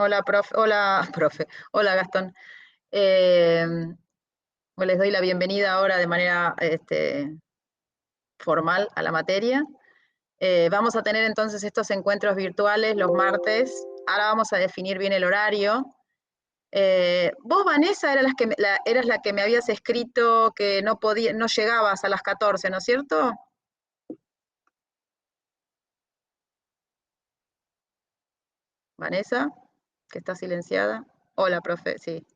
Hola, profe. Hola, profe. Hola, Gastón. Eh, Les doy la bienvenida ahora de manera formal a la materia. Vamos a tener entonces estos encuentros virtuales los martes. Ahora vamos a definir bien el horario. Vos, Vanessa, eras la que me habías escrito que no llegabas a las 14, ¿no es cierto? Vanessa, que está silenciada. Hola, profe, sí.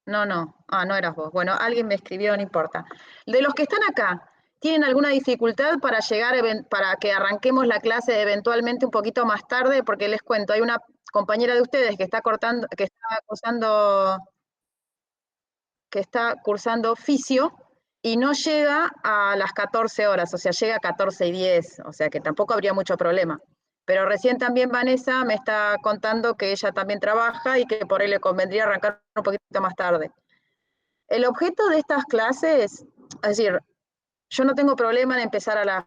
No, no. Ah, no eras vos. Bueno, alguien me escribió, no importa. De los que están acá, ¿tienen alguna dificultad para para que arranquemos la clase eventualmente un poquito más tarde? Porque les cuento, hay una compañera de ustedes que está cursando oficio y no llega a las 14 horas, o sea, llega a 14:10, o sea que tampoco habría mucho problema. Pero recién también Vanessa me está contando que ella también trabaja y que por ahí le convendría arrancar un poquito más tarde. El objeto de estas clases, es decir, yo no tengo problema en empezar a las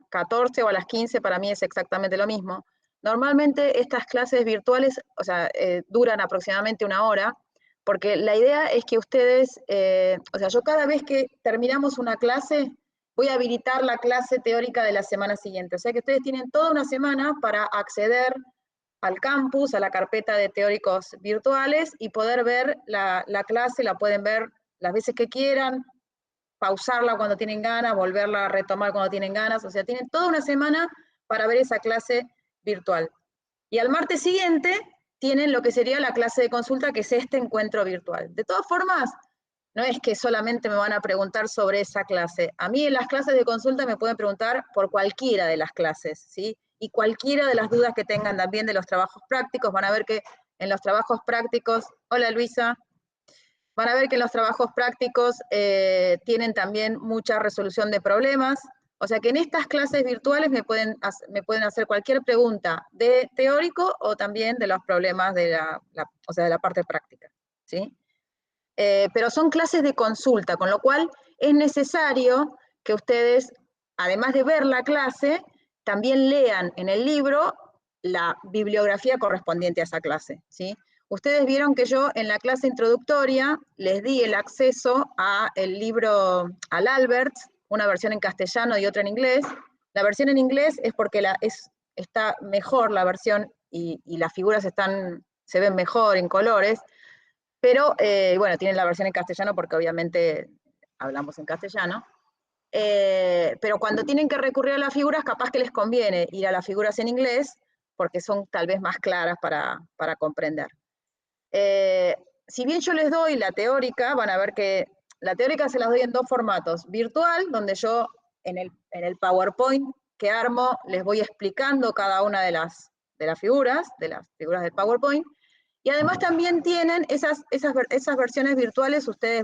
14 o a las 15, para mí es exactamente lo mismo. Normalmente estas clases virtuales, o sea, duran aproximadamente una hora, porque la idea es que ustedes, o sea, yo cada vez que terminamos una clase, voy a habilitar la clase teórica de la semana siguiente. O sea que ustedes tienen toda una semana para acceder al campus, a la carpeta de teóricos virtuales y poder ver la clase, la pueden ver las veces que quieran, pausarla cuando tienen ganas, volverla a retomar cuando tienen ganas, o sea, tienen toda una semana para ver esa clase virtual. Y al martes siguiente tienen lo que sería la clase de consulta, que es este encuentro virtual. De todas formas, no es que solamente me van a preguntar sobre esa clase. A mí en las clases de consulta me pueden preguntar por cualquiera de las clases, ¿sí? Y cualquiera de las dudas que tengan también de los trabajos prácticos, van a ver que en los trabajos prácticos, hola Luisa, van a ver que en los trabajos prácticos tienen también mucha resolución de problemas. O sea que en estas clases virtuales me pueden hacer cualquier pregunta de teórico o también de los problemas de o sea, de la parte práctica, ¿sí? Pero son clases de consulta, con lo cual es necesario que ustedes, además de ver la clase, también lean en el libro la bibliografía correspondiente a esa clase, ¿sí? Ustedes vieron que yo en la clase introductoria les di el acceso a el libro, al Albert, una versión en castellano y otra en inglés. La versión en inglés es porque está mejor la versión y las figuras se ven mejor en colores, pero bueno, tienen la versión en castellano porque obviamente hablamos en castellano. Pero cuando tienen que recurrir a las figuras, capaz que les conviene ir a las figuras en inglés porque son tal vez más claras para comprender. Eh, si bien yo les doy la teórica, van a ver que la teórica se las doy en dos formatos. Virtual, donde yo en el PowerPoint que armo les voy explicando cada una de las figuras del PowerPoint. Y además también tienen esas versiones virtuales, ustedes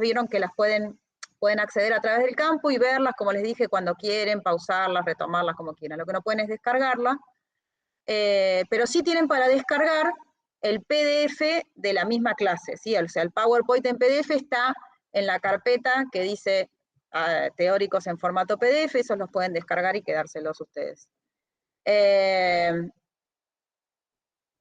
vieron que pueden acceder a través del campo y verlas, como les dije, cuando quieren, pausarlas, retomarlas, como quieran. Lo que no pueden es descargarlas, pero sí tienen para descargar el PDF de la misma clase, ¿sí? O sea, el PowerPoint en PDF está en la carpeta que dice teóricos en formato PDF, esos los pueden descargar y quedárselos ustedes.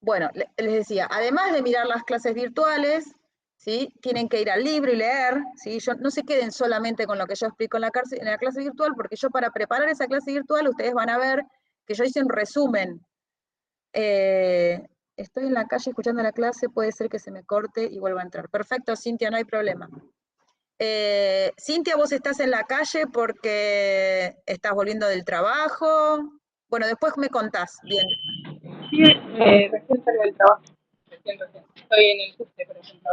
Bueno, les decía, además de mirar las clases virtuales, ¿sí? Tienen que ir al libro y leer, ¿sí? No se queden solamente con lo que yo explico en la clase virtual, porque yo para preparar esa clase virtual, ustedes van a ver que yo hice un resumen. Eh, Estoy en la calle escuchando la clase, puede ser que se me corte y vuelva a entrar. Perfecto, Cintia, no hay problema. Cintia, vos estás en la calle porque estás volviendo del trabajo. Bueno, después me contás, bien. Sí, recién salgo del trabajo. Recién. Estoy en el subte, por ejemplo.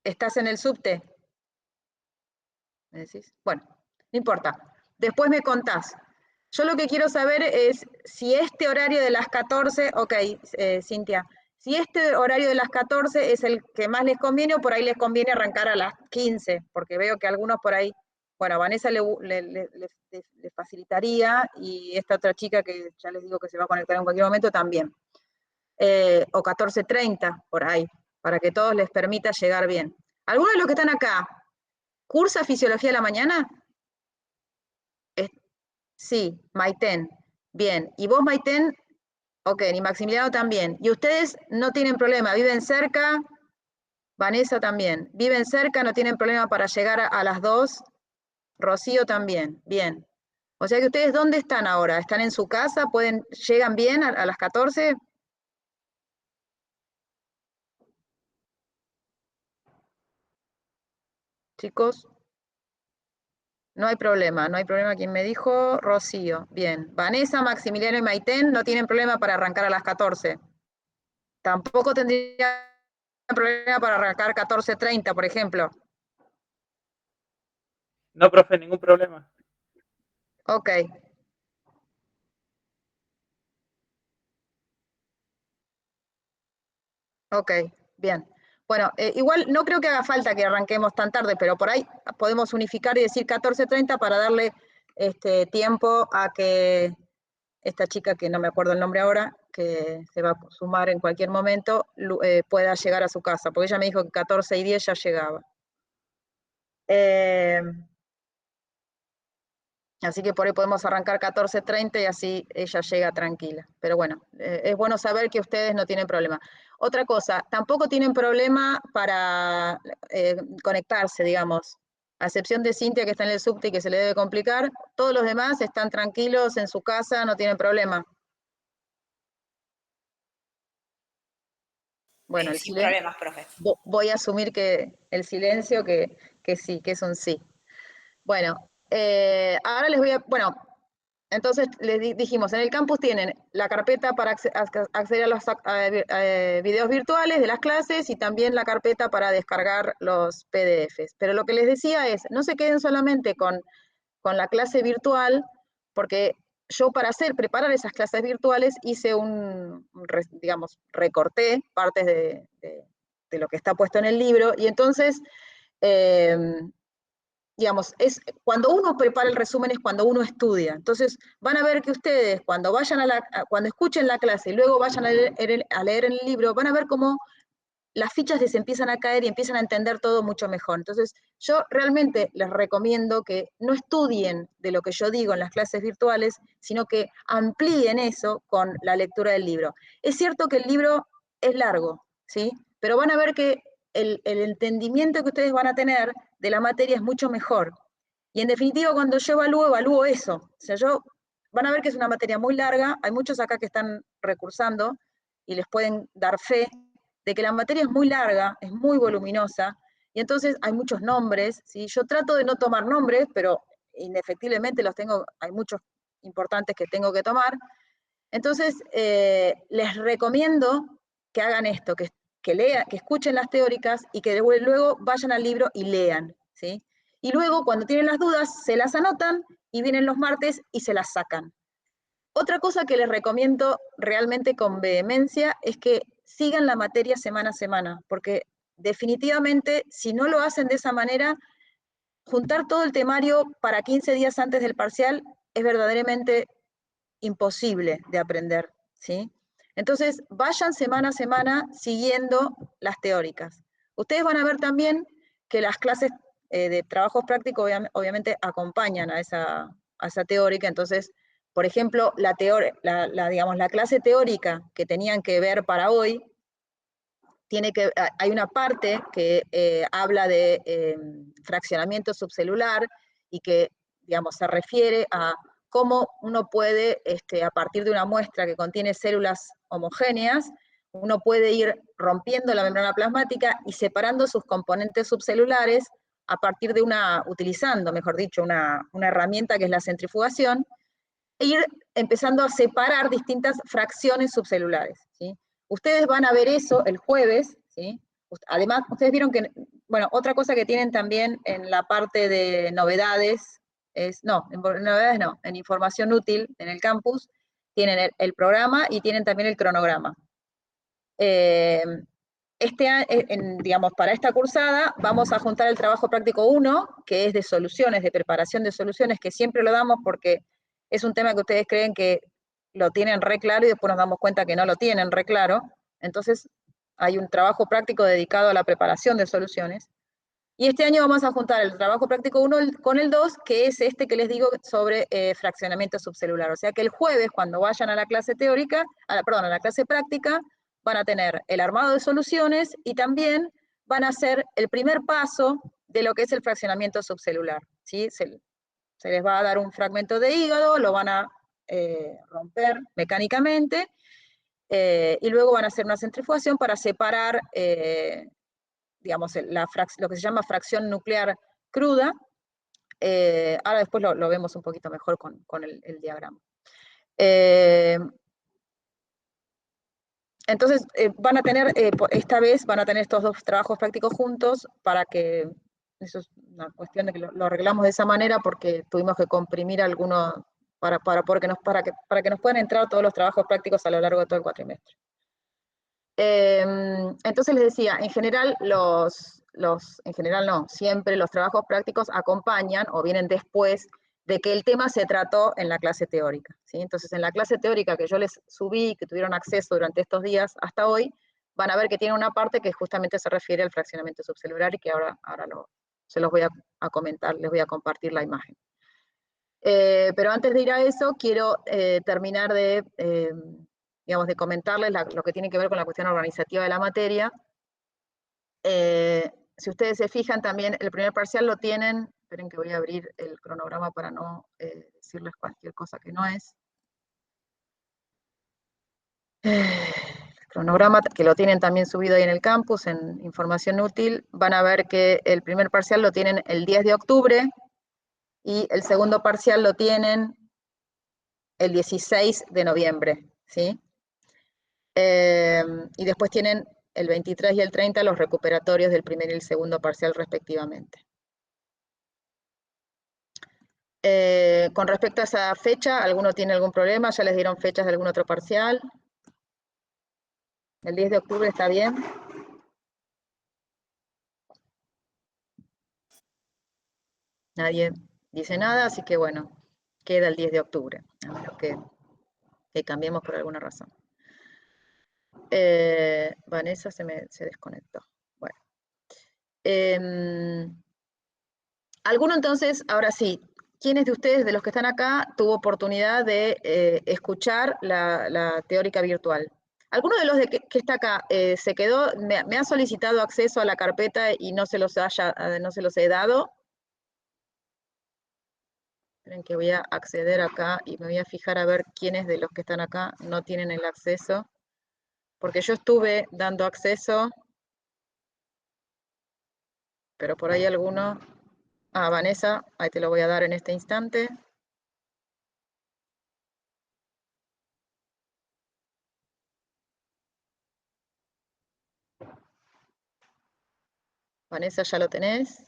¿Estás en el subte? ¿Me decís? Bueno, no importa. Después me contás. Yo lo que quiero saber es si este horario de las 14, ok, Cintia, si este horario de las 14 es el que más les conviene o por ahí les conviene arrancar a las 15, porque veo que algunos por ahí, bueno, a Vanessa le facilitaría y esta otra chica que ya les digo que se va a conectar en cualquier momento también. O 14:30, por ahí, para que todos les permita llegar bien. ¿Algunos de los que están acá cursa fisiología de la mañana? Es- sí, Maiten. Bien. ¿Y vos, Maiten? Ok, y Maximiliano también. Y ustedes no tienen problema, viven cerca, Vanessa también. Viven cerca, no tienen problema para llegar a las 2. Rocío también, bien. O sea que ustedes, ¿dónde están ahora? ¿Están en su casa? ¿Llegan bien a las 14? Chicos, no hay problema, no hay problema. ¿Quién me dijo? Rocío, bien. Vanessa, Maximiliano y Maitén no tienen problema para arrancar a las 14. Tampoco tendría problema para arrancar 14:30, por ejemplo. No, profe, ningún problema. Ok. Ok, bien. Bueno, igual no creo que haga falta que arranquemos tan tarde, pero por ahí podemos unificar y decir 14:30 para darle tiempo a que esta chica, que no me acuerdo el nombre ahora, que se va a sumar en cualquier momento, pueda llegar a su casa, porque ella me dijo que 14:10 ya llegaba. Eh, Así que por ahí podemos arrancar 14:30 y así ella llega tranquila. Pero bueno, es bueno saber que ustedes no tienen problema. Otra cosa, tampoco tienen problema para conectarse, digamos. A excepción de Cintia, que está en el subte y que se le debe complicar, todos los demás están tranquilos en su casa, no tienen problema. Bueno, el Sin silencio, problemas, profe. voy a asumir que el silencio, que sí, que es un sí. Bueno, ahora les voy a, bueno, entonces les dijimos, en el campus tienen la carpeta para acceder a los videos virtuales de las clases y también la carpeta para descargar los PDFs. Pero lo que les decía es, no se queden solamente con la clase virtual, porque yo para preparar esas clases virtuales hice digamos, recorté partes de lo que está puesto en el libro y entonces eh, digamos, cuando uno prepara el resumen es cuando uno estudia. Entonces, van a ver que ustedes, cuando vayan cuando escuchen la clase y luego vayan a leer el libro, van a ver cómo las fichas les empiezan a caer y empiezan a entender todo mucho mejor. Entonces, yo realmente les recomiendo que no estudien de lo que yo digo en las clases virtuales, sino que amplíen eso con la lectura del libro. Es cierto que el libro es largo, ¿sí? Pero van a ver que el entendimiento que ustedes van a tener de la materia es mucho mejor. Y en definitiva, cuando yo evalúo eso. O sea, van a ver que es una materia muy larga, hay muchos acá que están recursando y les pueden dar fe de que la materia es muy larga, es muy voluminosa, y entonces hay muchos nombres, ¿sí? Yo trato de no tomar nombres, pero indefectiblemente los tengo, hay muchos importantes que tengo que tomar. Entonces, les recomiendo que hagan esto, que escuchen las teóricas y que luego vayan al libro y lean, ¿sí? Y luego, cuando tienen las dudas, se las anotan y vienen los martes y se las sacan. Otra cosa que les recomiendo realmente con vehemencia es que sigan la materia semana a semana, porque definitivamente si no lo hacen de esa manera, juntar todo el temario para 15 días antes del parcial es verdaderamente imposible de aprender, ¿sí? Entonces, vayan semana a semana siguiendo las teóricas. Ustedes van a ver también que las clases de trabajos prácticos obviamente acompañan a esa teórica, entonces por ejemplo, digamos, la clase teórica que tenían que ver para hoy, hay una parte que habla de fraccionamiento subcelular y que, digamos, se refiere a cómo uno puede, a partir de una muestra que contiene células homogéneas, uno puede ir rompiendo la membrana plasmática y separando sus componentes subcelulares a partir de utilizando, mejor dicho, una herramienta que es la centrifugación, e ir empezando a separar distintas fracciones subcelulares, ¿sí? Ustedes van a ver eso el jueves, ¿sí? Además, ustedes vieron que, bueno, otra cosa que tienen también en la parte de novedades, en información útil en el campus, tienen el programa y tienen también el cronograma. Digamos, para esta cursada vamos a juntar el trabajo práctico 1, que es de soluciones, de preparación de soluciones, que siempre lo damos porque es un tema que ustedes creen que lo tienen re claro y después nos damos cuenta que no lo tienen re claro. Entonces, hay un trabajo práctico dedicado a la preparación de soluciones. Y este año vamos a juntar el trabajo práctico 1 con el 2, que es este que les digo sobre fraccionamiento subcelular. O sea que el jueves, cuando vayan a la clase teórica, perdón, a la clase práctica, van a tener el armado de soluciones y también van a hacer el primer paso de lo que es el fraccionamiento subcelular. ¿Sí? Se les va a dar un fragmento de hígado, lo van a romper mecánicamente, y luego van a hacer una centrifugación para separar digamos, lo que se llama fracción nuclear cruda. Ahora después lo vemos un poquito mejor con el diagrama. Entonces, van a tener, esta vez van a tener estos dos trabajos prácticos juntos para que, eso es una cuestión de que lo arreglamos de esa manera porque tuvimos que comprimir algunos para que nos puedan entrar todos los trabajos prácticos a lo largo de todo el cuatrimestre. Entonces les decía, en general siempre los trabajos prácticos acompañan o vienen después de que el tema se trató en la clase teórica, ¿sí? Entonces en la clase teórica que yo les subí, que tuvieron acceso durante estos días hasta hoy, van a ver que tiene una parte que justamente se refiere al fraccionamiento subcelular y que ahora se los voy a comentar, les voy a compartir la imagen. Pero antes de ir a eso, quiero terminar digamos, de comentarles lo que tiene que ver con la cuestión organizativa de la materia. Si ustedes se fijan también, el primer parcial lo tienen, esperen que voy a abrir el cronograma para no decirles cualquier cosa que no es. El cronograma, que lo tienen también subido ahí en el campus, en información útil, van a ver que el primer parcial lo tienen el 10 de octubre, y el segundo parcial lo tienen el 16 de noviembre, ¿sí? Y después tienen el 23 y el 30 los recuperatorios del primer y el segundo parcial respectivamente. Con respecto a esa fecha, ¿alguno tiene algún problema? ¿Ya les dieron fechas de algún otro parcial? ¿El 10 de octubre está bien? Nadie dice nada, así que bueno, queda el 10 de octubre, a menos que cambiemos por alguna razón. Vanessa se desconectó. Bueno. ¿Alguno entonces, ahora sí, quiénes de ustedes, de los que están acá, tuvo oportunidad de escuchar la teórica virtual? ¿Alguno de los que está acá se quedó, me ha solicitado acceso a la carpeta y no se los he dado? Esperen que voy a acceder acá y me voy a fijar a ver quiénes de los que están acá no tienen el acceso. Porque yo estuve dando acceso, pero por ahí alguno... Ah, Vanessa, ahí te lo voy a dar en este instante. Vanessa, ¿ya lo tenés?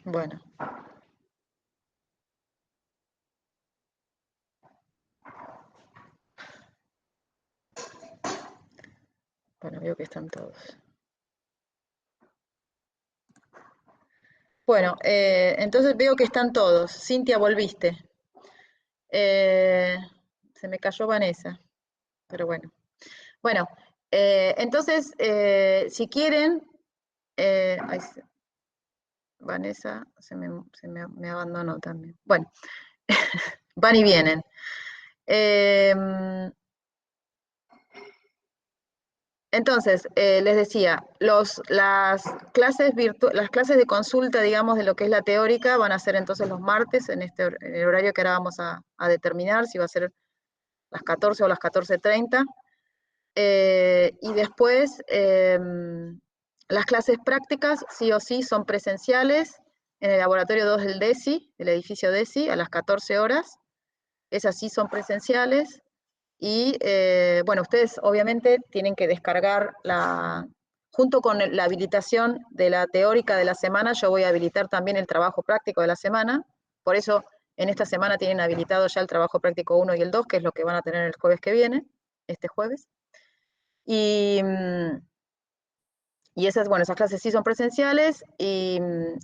Bueno. Bueno, veo que están todos. Bueno, entonces veo que están todos. Cintia, volviste. Se me cayó Vanessa, pero bueno. Bueno, entonces, si quieren, Vanessa me abandonó también. Bueno, van y vienen. Entonces, les decía, las clases de consulta, digamos, de lo que es la teórica, van a ser entonces los martes, en el horario que ahora vamos a determinar, si va a ser las 14 o las 14:30. Y después, las clases prácticas, sí o sí, son presenciales, en el laboratorio 2 del DESI, del edificio DESI, a las 14 horas. Esas sí son presenciales. Y bueno, ustedes obviamente tienen que descargar junto con la habilitación de la teórica de la semana, yo voy a habilitar también el trabajo práctico de la semana. Por eso en esta semana tienen habilitado ya el trabajo práctico 1 y el 2, que es lo que van a tener el jueves que viene, este jueves. Y esas, bueno, esas clases sí son presenciales y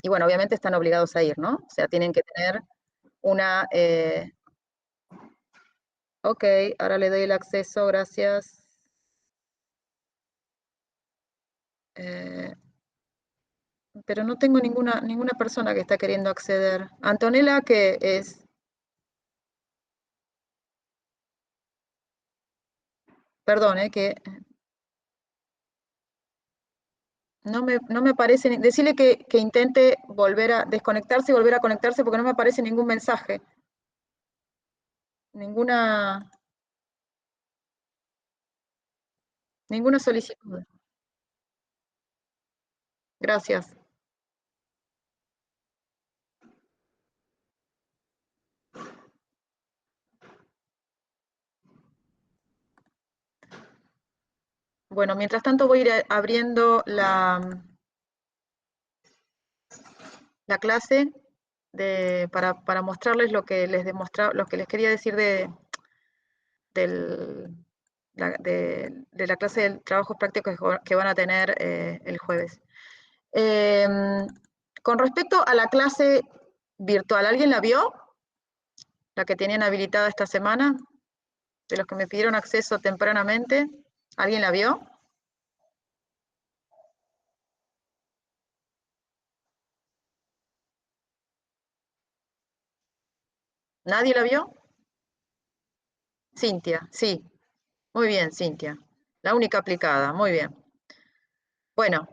bueno, obviamente están obligados a ir, ¿no? O sea, tienen que tener una... ok, ahora le doy el acceso, gracias. Pero no tengo ninguna persona que está queriendo acceder. Antonella, que es... Perdón, que no me aparece... Decirle que intente volver a desconectarse y volver a conectarse porque no me aparece ningún mensaje. Ninguna solicitud. Gracias. Bueno, mientras tanto voy a ir abriendo la clase para mostrarles lo que les quería decir de la clase de trabajos prácticos que van a tener el jueves. Con respecto a la clase virtual, ¿alguien la vio? La que tenían habilitada esta semana, de los que me pidieron acceso tempranamente. ¿Alguien la vio? ¿Nadie la vio? Cintia, sí. Muy bien, Cintia. La única aplicada, muy bien. Bueno,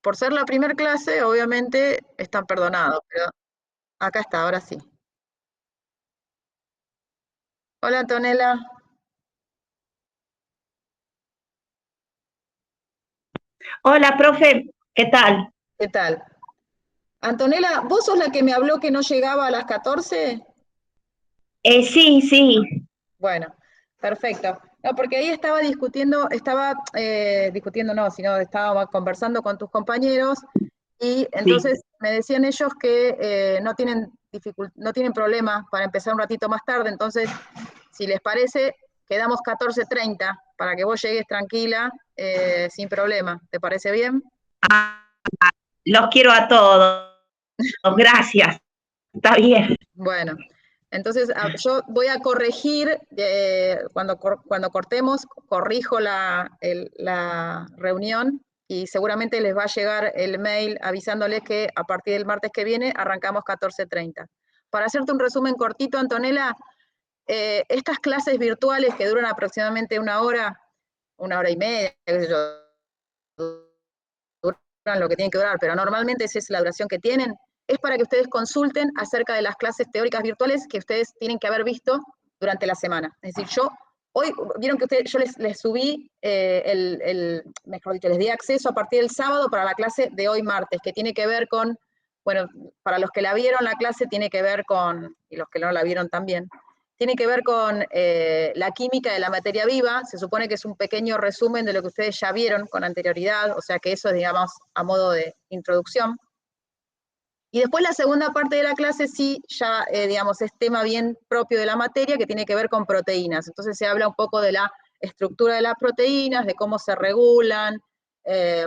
por ser la primera clase, obviamente están perdonados, pero acá está, ahora sí. Hola, Antonella. Hola, profe, ¿qué tal? ¿Qué tal? Antonella, ¿vos sos la que me habló que no llegaba a las 14? Sí, sí, Bueno, perfecto. No, porque ahí estaba discutiendo no, sino estaba conversando con tus compañeros y sí. entonces me decían ellos que no tienen problema para empezar un ratito más tarde, entonces, si les parece, quedamos 14:30 para que vos llegues tranquila, sin problema. ¿Te parece bien? Los quiero a todos. Gracias. Está bien. Bueno, entonces yo voy a corregir, cuando cortemos, corrijo la reunión y seguramente les va a llegar el mail avisándoles que a partir del martes que viene arrancamos 14:30. Para hacerte un resumen cortito, Antonella, estas clases virtuales que duran aproximadamente una hora y media, qué sé yo, duran lo que tienen que durar, pero normalmente esa es la duración que tienen, es para que ustedes consulten acerca de las clases teóricas virtuales que ustedes tienen que haber visto durante la semana. Es decir, hoy, vieron que yo les subí, mejor dicho, les di acceso a partir del sábado para la clase de hoy martes, que tiene que ver con, bueno, para los que la vieron la clase tiene que ver con, y los que no la vieron también, tiene que ver con la química de la materia viva. Se supone que es un pequeño resumen de lo que ustedes ya vieron con anterioridad, o sea que eso es, digamos, a modo de introducción. Y después la segunda parte de la clase sí, ya, digamos, es tema bien propio de la materia que tiene que ver con proteínas. Entonces se habla un poco de la estructura de las proteínas, de cómo se regulan,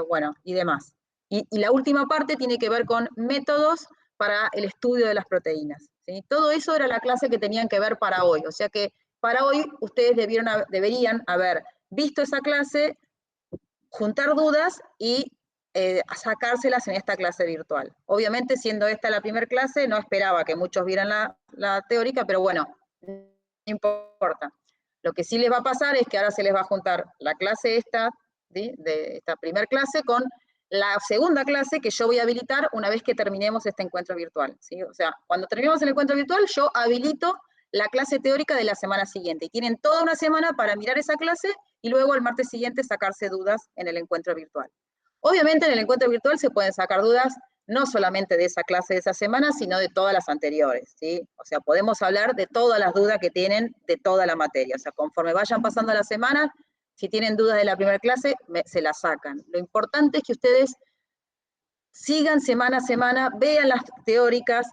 bueno, y demás. Y la última parte tiene que ver con métodos para el estudio de las proteínas, ¿sí? Todo eso era la clase que tenían que ver para hoy. O sea que para hoy ustedes deberían haber visto esa clase, juntar dudas y sacárselas en esta clase virtual. Obviamente, siendo esta la primera clase, no esperaba que muchos vieran la teórica, pero bueno, no importa. Lo que sí les va a pasar es que ahora se les va a juntar la clase esta, ¿sí?, de esta primera clase, con la segunda clase que yo voy a habilitar una vez que terminemos este encuentro virtual, ¿sí? O sea, cuando terminemos el encuentro virtual, yo habilito la clase teórica de la semana siguiente. Y tienen toda una semana para mirar esa clase y luego el martes siguiente sacarse dudas en el encuentro virtual. Obviamente en el encuentro virtual se pueden sacar dudas no solamente de esa clase de esa semana, sino de todas las anteriores, ¿sí? O sea, podemos hablar de todas las dudas que tienen de toda la materia. O sea, conforme vayan pasando las semanas, si tienen dudas de la primera clase, se las sacan. Lo importante es que ustedes sigan semana a semana, vean las teóricas,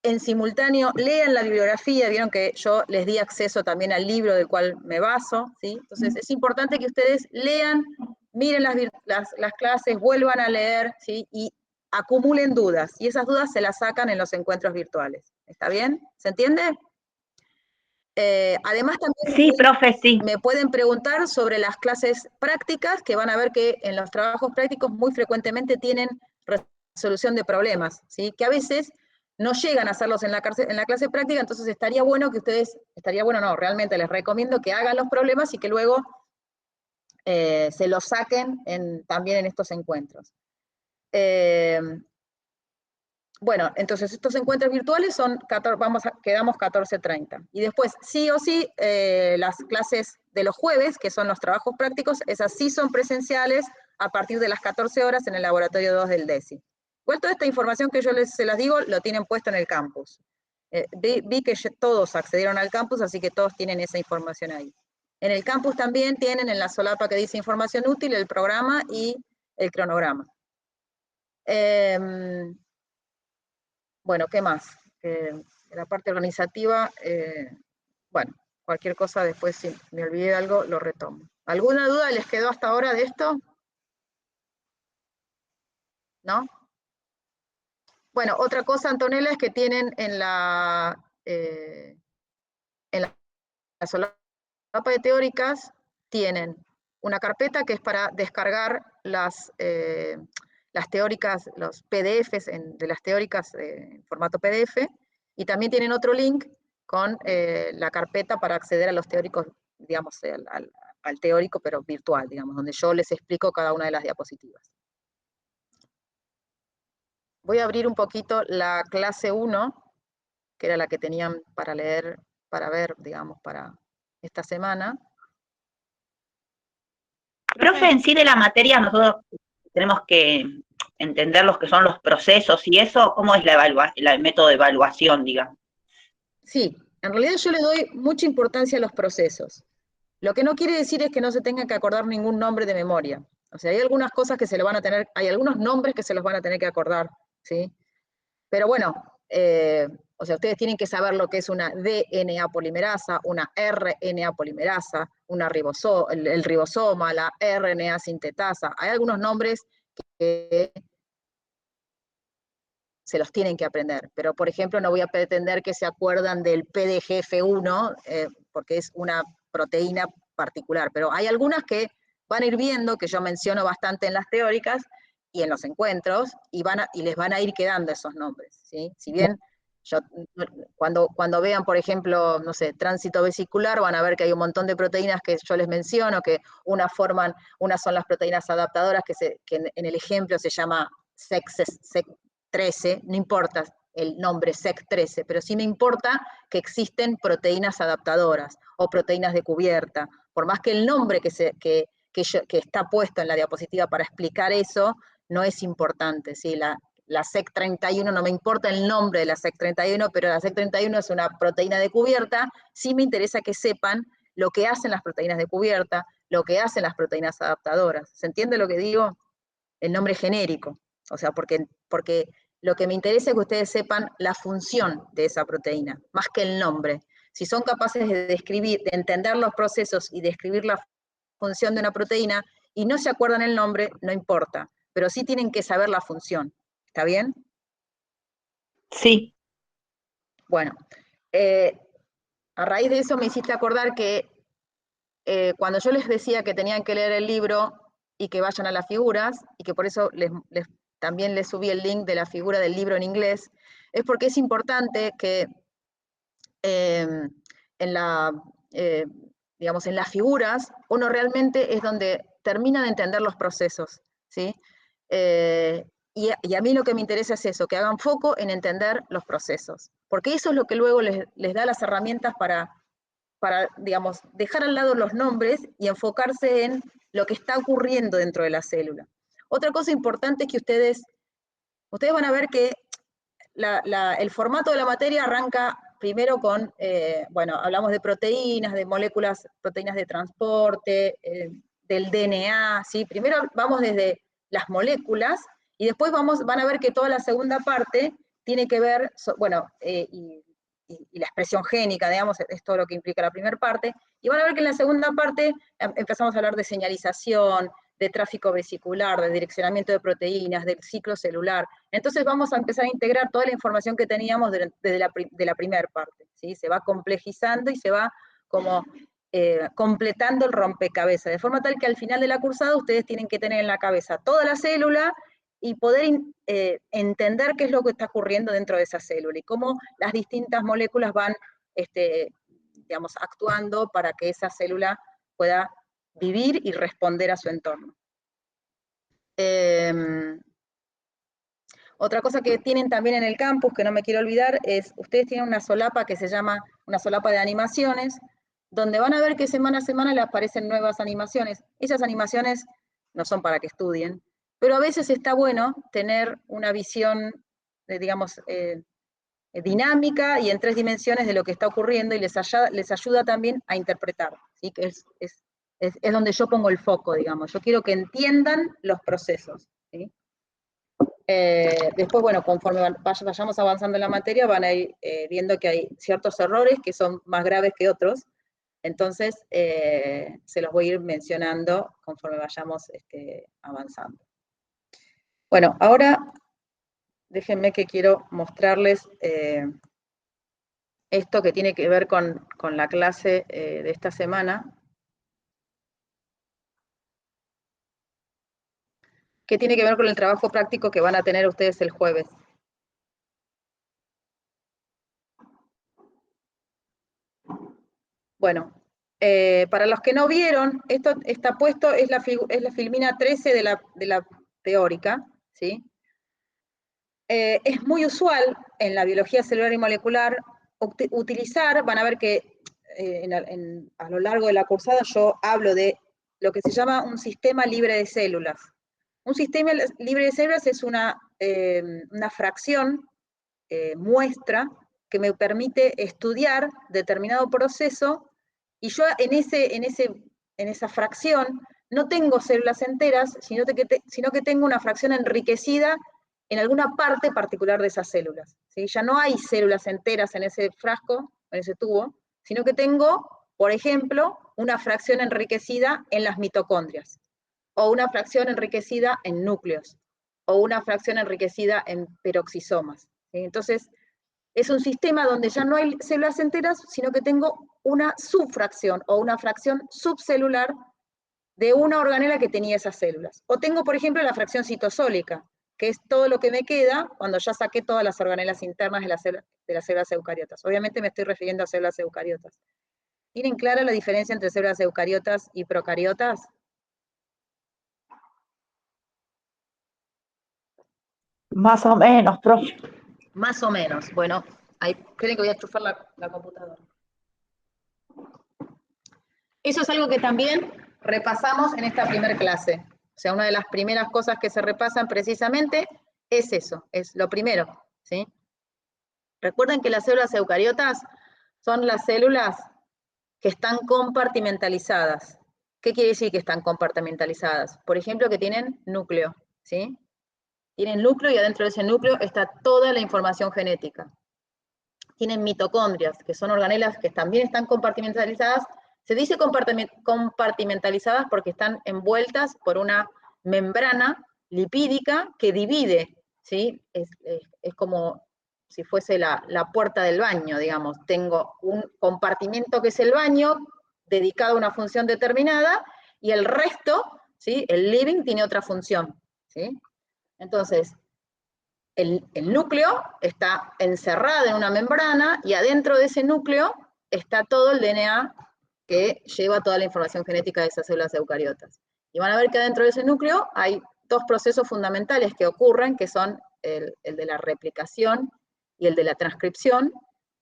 en simultáneo lean la bibliografía, vieron que yo les di acceso también al libro del cual me baso, ¿sí? Entonces es importante que ustedes lean, miren las clases, vuelvan a leer, ¿sí? Y acumulen dudas, y esas dudas se las sacan en los encuentros virtuales. ¿Está bien? ¿Se entiende? Además también Sí, profe, sí. me pueden preguntar sobre las clases prácticas, que van a ver que en los trabajos prácticos muy frecuentemente tienen resolución de problemas, ¿sí? Que a veces no llegan a hacerlos en la clase práctica, entonces estaría bueno que ustedes, realmente les recomiendo que hagan los problemas y que luego se los saquen también en estos encuentros. Bueno, entonces estos encuentros virtuales son, quedamos 14:30. Y después, sí o sí, las clases de los jueves, que son los trabajos prácticos, esas sí son presenciales a partir de las 14 horas en el laboratorio 2 del DESI. Igual toda esta información que yo se las digo, lo tienen puesto en el campus. Vi que todos accedieron al campus, así que todos tienen esa información ahí. En el campus también tienen en la solapa que dice información útil, el programa y el cronograma. Bueno, ¿qué más? La parte organizativa, bueno, cualquier cosa después, si me olvidé de algo, lo retomo. ¿Alguna duda les quedó hasta ahora de esto? ¿No? Bueno, otra cosa, Antonella, es que tienen en la solapa de teóricas, tienen una carpeta que es para descargar las teóricas, los PDFs de las teóricas en formato PDF, y también tienen otro link con la carpeta para acceder a los teóricos, digamos, al teórico, pero virtual, digamos, donde yo les explico cada una de las diapositivas. Voy a abrir un poquito la clase 1, que era la que tenían para leer, para ver, digamos, para esta semana. Profe, en sí de la materia nosotros tenemos que entender los que son los procesos y eso, ¿cómo es el método de evaluación, digamos? Sí, en realidad yo le doy mucha importancia a los procesos. Lo que no quiere decir es que no se tenga que acordar ningún nombre de memoria. O sea, hay algunas cosas que se lo van a tener, hay algunos nombres que se los van a tener que acordar, ¿sí? Pero bueno, o sea, ustedes tienen que saber lo que es una DNA polimerasa, una RNA polimerasa, el ribosoma, la RNA sintetasa. Hay algunos nombres que se los tienen que aprender, pero por ejemplo no voy a pretender que se acuerdan del PDGF1, porque es una proteína particular, pero hay algunas que van a ir viendo, que yo menciono bastante en las teóricas y en los encuentros, y les van a ir quedando esos nombres, ¿sí? Si bien cuando vean, por ejemplo, no sé, tránsito vesicular, van a ver que hay un montón de proteínas que yo les menciono, que unas son las proteínas adaptadoras, que en el ejemplo se llama SEC13, no importa el nombre SEC13, pero sí me importa que existen proteínas adaptadoras o proteínas de cubierta, por más que el nombre que está puesto en la diapositiva para explicar eso no es importante, ¿sí? La SEC31, no me importa el nombre de la SEC31, pero la SEC31 es una proteína de cubierta, sí me interesa que sepan lo que hacen las proteínas de cubierta, lo que hacen las proteínas adaptadoras. ¿Se entiende lo que digo? El nombre genérico. O sea, porque lo que me interesa es que ustedes sepan la función de esa proteína, más que el nombre. Si son capaces de entender los procesos y describir la función de una proteína y no se acuerdan el nombre, no importa, pero sí tienen que saber la función. ¿Está bien? Sí. Bueno, a raíz de eso me hiciste acordar que cuando yo les decía que tenían que leer el libro y que vayan a las figuras, y que por eso también les subí el link de la figura del libro en inglés, es porque es importante que digamos, en las figuras, uno realmente es donde termina de entender los procesos, ¿sí? Y a mí lo que me interesa es eso, que hagan foco en entender los procesos, porque eso es lo que luego les da las herramientas para, digamos, dejar al lado los nombres y enfocarse en lo que está ocurriendo dentro de la célula. Otra cosa importante es que ustedes van a ver que el formato de la materia arranca primero con, bueno, hablamos de proteínas, de moléculas, proteínas de transporte, del DNA, ¿sí? Primero vamos desde las moléculas y después van a ver que toda la segunda parte tiene que ver, y la expresión génica, digamos, es todo lo que implica la primera parte, y van a ver que en la segunda parte empezamos a hablar de señalización, de tráfico vesicular, de direccionamiento de proteínas, del ciclo celular. Entonces vamos a empezar a integrar toda la información que teníamos de la primera parte, ¿sí? Se va complejizando y se va como completando el rompecabezas, de forma tal que al final de la cursada ustedes tienen que tener en la cabeza toda la célula y poder entender qué es lo que está ocurriendo dentro de esa célula y cómo las distintas moléculas van, digamos, actuando para que esa célula pueda vivir y responder a su entorno. Otra cosa que tienen también en el campus, que no me quiero olvidar, es, ustedes tienen una solapa que se llama una solapa de animaciones, donde van a ver que semana a semana les aparecen nuevas animaciones. Esas animaciones no son para que estudien, pero a veces está bueno tener una visión, digamos, dinámica y en 3 dimensiones de lo que está ocurriendo y les ayuda también a interpretar, ¿sí? Que es donde yo pongo el foco, digamos. Yo quiero que entiendan los procesos, ¿sí? Después, bueno, conforme vayamos avanzando en la materia, van a ir viendo que hay ciertos errores que son más graves que otros, entonces se los voy a ir mencionando conforme vayamos avanzando. Bueno, ahora déjenme que quiero mostrarles esto que tiene que ver con la clase de esta semana, que tiene que ver con el trabajo práctico que van a tener ustedes el jueves. Bueno, para los que no vieron, esto está puesto, es la filmina 13 de la teórica, ¿sí? Es muy usual en la biología celular y molecular utilizar, van a ver que a lo largo de la cursada yo hablo de lo que se llama un sistema libre de células. Un sistema libre de células es una fracción, muestra, que me permite estudiar determinado proceso, y yo en esa fracción no tengo células enteras, sino que tengo una fracción enriquecida en alguna parte particular de esas células, ¿sí? Ya no hay células enteras en ese frasco, en ese tubo, sino que tengo, por ejemplo, una fracción enriquecida en las mitocondrias, o una fracción enriquecida en núcleos, o una fracción enriquecida en peroxisomas, ¿sí? Entonces, es un sistema donde ya no hay células enteras, sino que tengo una subfracción o una fracción subcelular de una organela que tenía esas células. O tengo, por ejemplo, la fracción citosólica, que es todo lo que me queda cuando ya saqué todas las organelas internas de las células eucariotas. Obviamente me estoy refiriendo a células eucariotas. ¿Tienen clara la diferencia entre células eucariotas y procariotas? Más o menos, profe. Más o menos. Bueno, ahí creen que voy a enchufar la computadora. Eso es algo que también repasamos en esta primera clase. O sea, una de las primeras cosas que se repasan precisamente es eso, es lo primero, ¿sí? Recuerden que las células eucariotas son las células que están compartimentalizadas. ¿Qué quiere decir que están compartimentalizadas? Por ejemplo, que tienen núcleo, ¿sí? Tienen núcleo y adentro de ese núcleo está toda la información genética. Tienen mitocondrias, que son organelas que también están compartimentalizadas. Se dice compartimentalizadas porque están envueltas por una membrana lipídica que divide, ¿sí? Es como si fuese la puerta del baño, digamos. Tengo un compartimento que es el baño, dedicado a una función determinada, y el resto, ¿sí? El living tiene otra función, ¿sí? Entonces, el núcleo está encerrado en una membrana y adentro de ese núcleo está todo el DNA que lleva toda la información genética de esas células eucariotas. Y van a ver que adentro de ese núcleo hay 2 procesos fundamentales que ocurren, que son el de la replicación y el de la transcripción,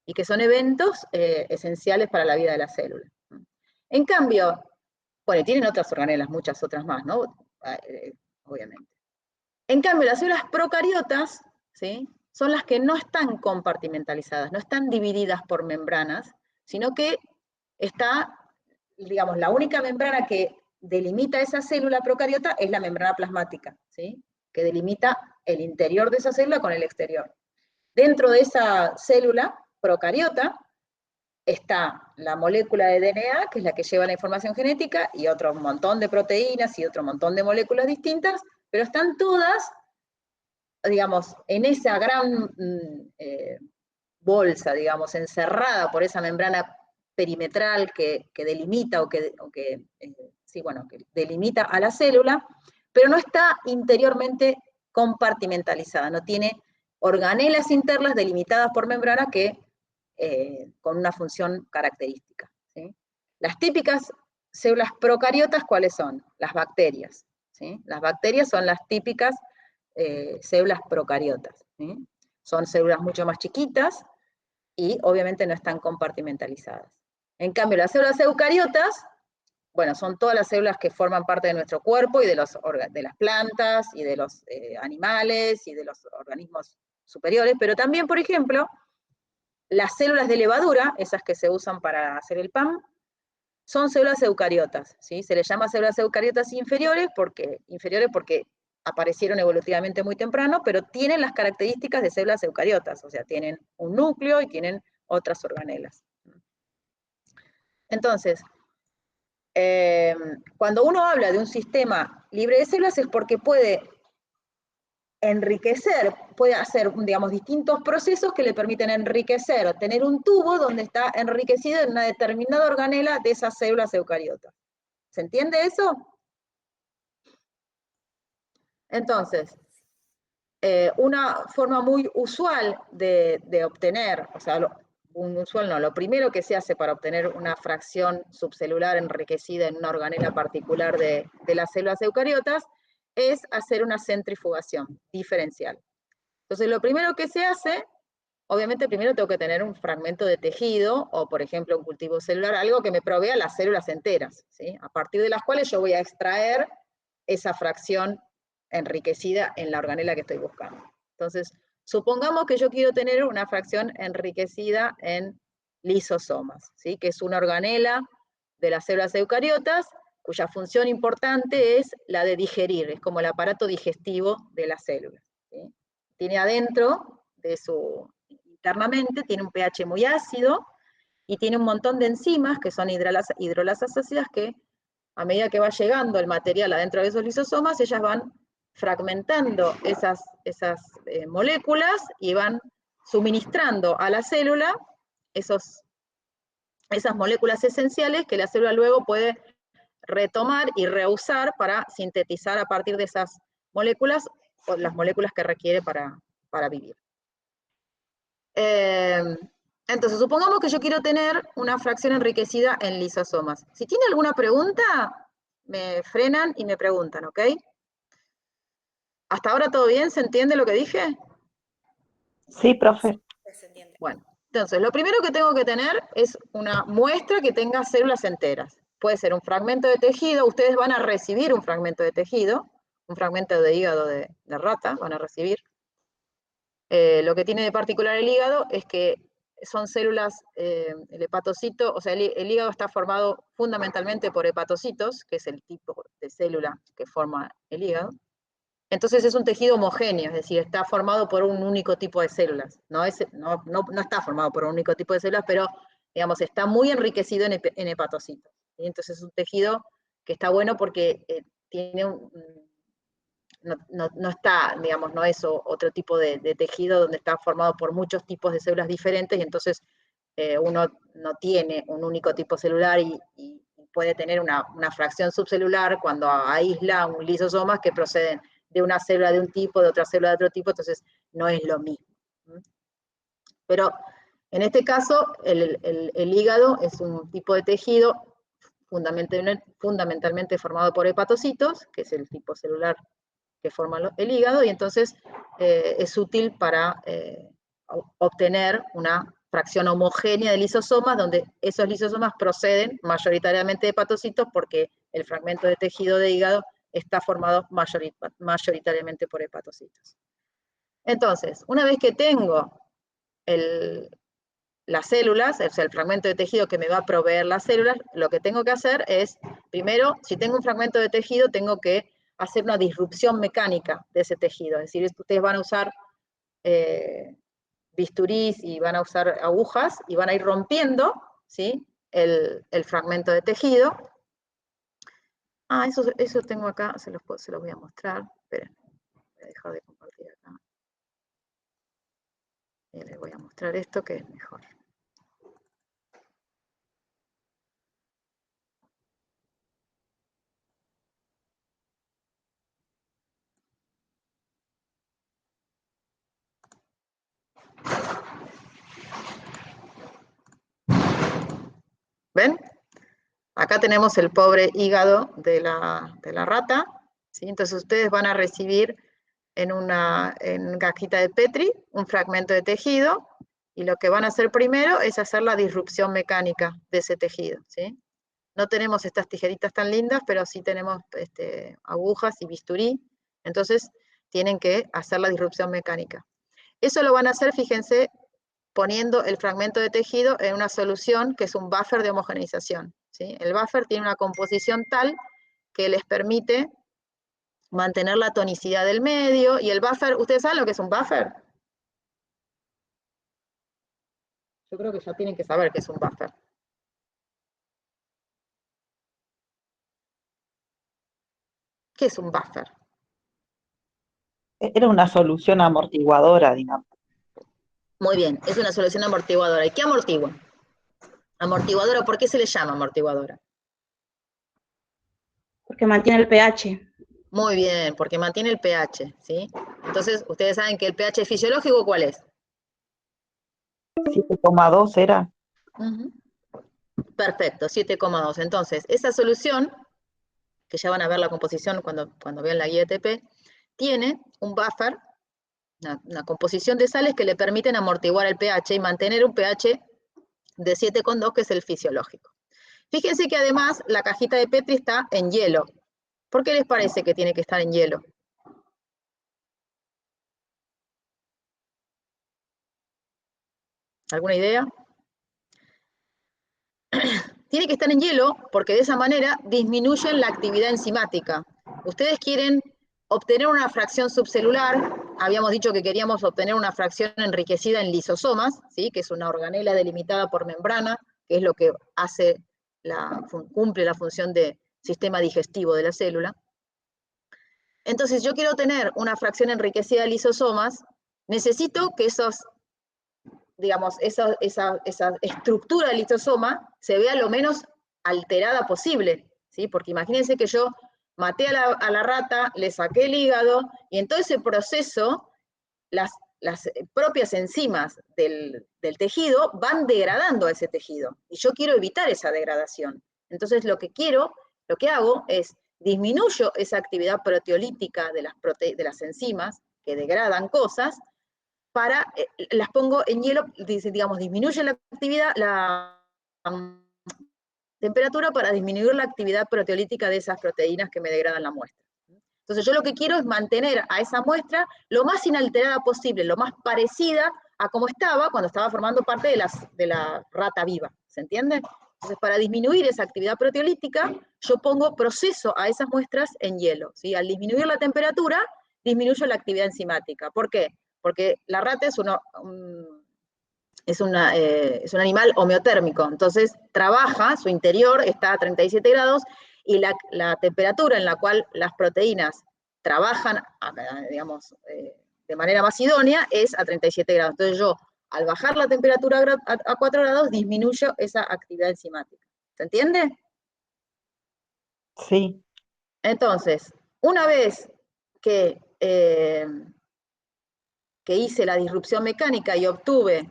y que son eventos esenciales para la vida de la célula. En cambio, bueno, tienen otras organelas, muchas otras más, ¿no? Obviamente. En cambio, las células procariotas, ¿sí? Son las que no están compartimentalizadas, no están divididas por membranas, sino que está, digamos, la única membrana que delimita esa célula procariota es la membrana plasmática, ¿sí? Que delimita el interior de esa célula con el exterior. Dentro de esa célula procariota está la molécula de DNA, que es la que lleva la información genética, y otro montón de proteínas y otro montón de moléculas distintas, pero están todas, digamos, en esa gran bolsa, digamos, encerrada por esa membrana perimetral que delimita que delimita a la célula, pero no está interiormente compartimentalizada, no tiene organelas internas delimitadas por membrana con una función característica, ¿sí? Las típicas células procariotas, ¿cuáles son? Las bacterias, ¿sí? Las bacterias son las típicas células procariotas, ¿sí? Son células mucho más chiquitas y obviamente no están compartimentalizadas. En cambio, las células eucariotas, bueno, son todas las células que forman parte de nuestro cuerpo y de las plantas y de los animales y de los organismos superiores, pero también, por ejemplo, las células de levadura, esas que se usan para hacer el pan, son células eucariotas, ¿sí? Se les llama células eucariotas inferiores porque aparecieron evolutivamente muy temprano, pero tienen las características de células eucariotas, o sea, tienen un núcleo y tienen otras organelas. Entonces, cuando uno habla de un sistema libre de células es porque puede enriquecer, puede hacer, digamos, distintos procesos que le permiten enriquecer, tener un tubo donde está enriquecido en una determinada organela de esas células eucariotas. ¿Se entiende eso? Entonces, una forma muy usual de obtener, o sea, lo primero que se hace para obtener una fracción subcelular enriquecida en una organela particular de las células eucariotas es hacer una centrifugación diferencial. Entonces, lo primero que se hace, obviamente primero tengo que tener un fragmento de tejido, o por ejemplo un cultivo celular, algo que me provea las células enteras, ¿sí? A partir de las cuales yo voy a extraer esa fracción enriquecida en la organela que estoy buscando. Entonces, supongamos que yo quiero tener una fracción enriquecida en lisosomas, ¿sí? Que es una organela de las células eucariotas, cuya función importante es la de digerir, es como el aparato digestivo de las células, ¿sí? Tiene adentro, internamente, tiene un pH muy ácido y tiene un montón de enzimas que son hidrolasas ácidas que a medida que va llegando el material adentro de esos lisosomas, ellas van fragmentando esas moléculas y van suministrando a la célula esas moléculas esenciales que la célula luego puede retomar y reusar para sintetizar a partir de esas moléculas las moléculas que requiere para vivir. Entonces, supongamos que yo quiero tener una fracción enriquecida en lisosomas. Si tiene alguna pregunta, me frenan y me preguntan, ¿ok? ¿Hasta ahora todo bien? ¿Se entiende lo que dije? Sí, profe. Bueno, entonces, lo primero que tengo que tener es una muestra que tenga células enteras. Puede ser un fragmento de tejido, ustedes van a recibir un fragmento de tejido, un fragmento de hígado de rata, van a recibir. Lo que tiene de particular el hígado es que son células, el hepatocito, o sea, el hígado está formado fundamentalmente por hepatocitos, que es el tipo de célula que forma el hígado. Entonces es un tejido homogéneo, es decir, está formado por un único tipo de células. No está formado por un único tipo de células, pero, digamos, está muy enriquecido en hepatocitos. ¿Sí? Entonces es un tejido que está bueno porque tiene no está, digamos, no es otro tipo de tejido donde está formado por muchos tipos de células diferentes y entonces uno no tiene un único tipo celular y puede tener una fracción subcelular cuando aísla un lisosomas que proceden de una célula de un tipo, de otra célula de otro tipo, entonces no es lo mismo. Pero en este caso, el hígado es un tipo de tejido fundamentalmente formado por hepatocitos, que es el tipo celular que forma el hígado, y entonces es útil para obtener una fracción homogénea de lisosomas, donde esos lisosomas proceden mayoritariamente de hepatocitos, porque el fragmento de tejido de hígado está formado mayoritariamente por hepatocitos. Entonces, una vez que tengo las células, o sea, el fragmento de tejido que me va a proveer las células, lo que tengo que hacer es, primero, si tengo un fragmento de tejido, tengo que hacer una disrupción mecánica de ese tejido. Es decir, ustedes van a usar bisturís y van a usar agujas y van a ir rompiendo, ¿sí?, el fragmento de tejido. Eso tengo acá, se los voy a mostrar. Esperen, voy a dejar de compartir acá. Y les voy a mostrar esto que es mejor. ¿Ven? Acá tenemos el pobre hígado de la rata, ¿sí? Entonces ustedes van a recibir en cajita de Petri un fragmento de tejido, y lo que van a hacer primero es hacer la disrupción mecánica de ese tejido, ¿sí? No tenemos estas tijeritas tan lindas, pero sí tenemos agujas y bisturí, entonces tienen que hacer la disrupción mecánica. Eso lo van a hacer, fíjense, poniendo el fragmento de tejido en una solución que es un buffer de homogeneización, ¿sí? El buffer tiene una composición tal que les permite mantener la tonicidad del medio, y el buffer, ¿ustedes saben lo que es un buffer? Yo creo que ya tienen que saber qué es un buffer. ¿Qué es un buffer? Era una solución amortiguadora, digamos. Muy bien, es una solución amortiguadora. ¿Y qué amortigua? Amortiguadora, ¿por qué se le llama amortiguadora? Porque mantiene el pH. Muy bien, porque mantiene el pH, ¿sí? Entonces, ustedes saben que el pH fisiológico, ¿cuál es? 7,2 era. Perfecto, 7,2. Entonces, esa solución, que ya van a ver la composición cuando vean la guía ETP, tiene un buffer, una composición de sales que le permiten amortiguar el pH y mantener un pH de 7,2, que es el fisiológico. Fíjense que además la cajita de Petri está en hielo. ¿Por qué les parece que tiene que estar en hielo? ¿Alguna idea? Tiene que estar en hielo porque de esa manera disminuyen la actividad enzimática. Ustedes quieren obtener una fracción subcelular, habíamos dicho que queríamos obtener una fracción enriquecida en lisosomas, ¿sí?, que es una organela delimitada por membrana, que es lo que cumple la función de sistema digestivo de la célula. Entonces, yo quiero tener una fracción enriquecida de lisosomas, necesito que esa estructura del lisosoma se vea lo menos alterada posible, ¿sí? Porque imagínense que yo maté a la rata, le saqué el hígado, y en todo ese proceso las propias enzimas del tejido van degradando a ese tejido, y yo quiero evitar esa degradación. Entonces lo que hago es disminuyo esa actividad proteolítica de las enzimas que degradan cosas, las pongo en hielo, digamos, disminuye la actividad, la temperatura, para disminuir la actividad proteolítica de esas proteínas que me degradan la muestra. Entonces yo lo que quiero es mantener a esa muestra lo más inalterada posible, lo más parecida a como estaba cuando estaba formando parte de la rata viva, ¿se entiende? Entonces, para disminuir esa actividad proteolítica, yo proceso a esas muestras en hielo, ¿sí? Al disminuir la temperatura, disminuyo la actividad enzimática. ¿Por qué? Porque la rata es un animal homeotérmico, entonces trabaja, su interior está a 37 grados, y la temperatura en la cual las proteínas trabajan, digamos, de manera más idónea, es a 37 grados. Entonces yo, al bajar la temperatura a 4 grados, disminuyo esa actividad enzimática. ¿Se entiende? Sí. Entonces, una vez que hice la disrupción mecánica y obtuve,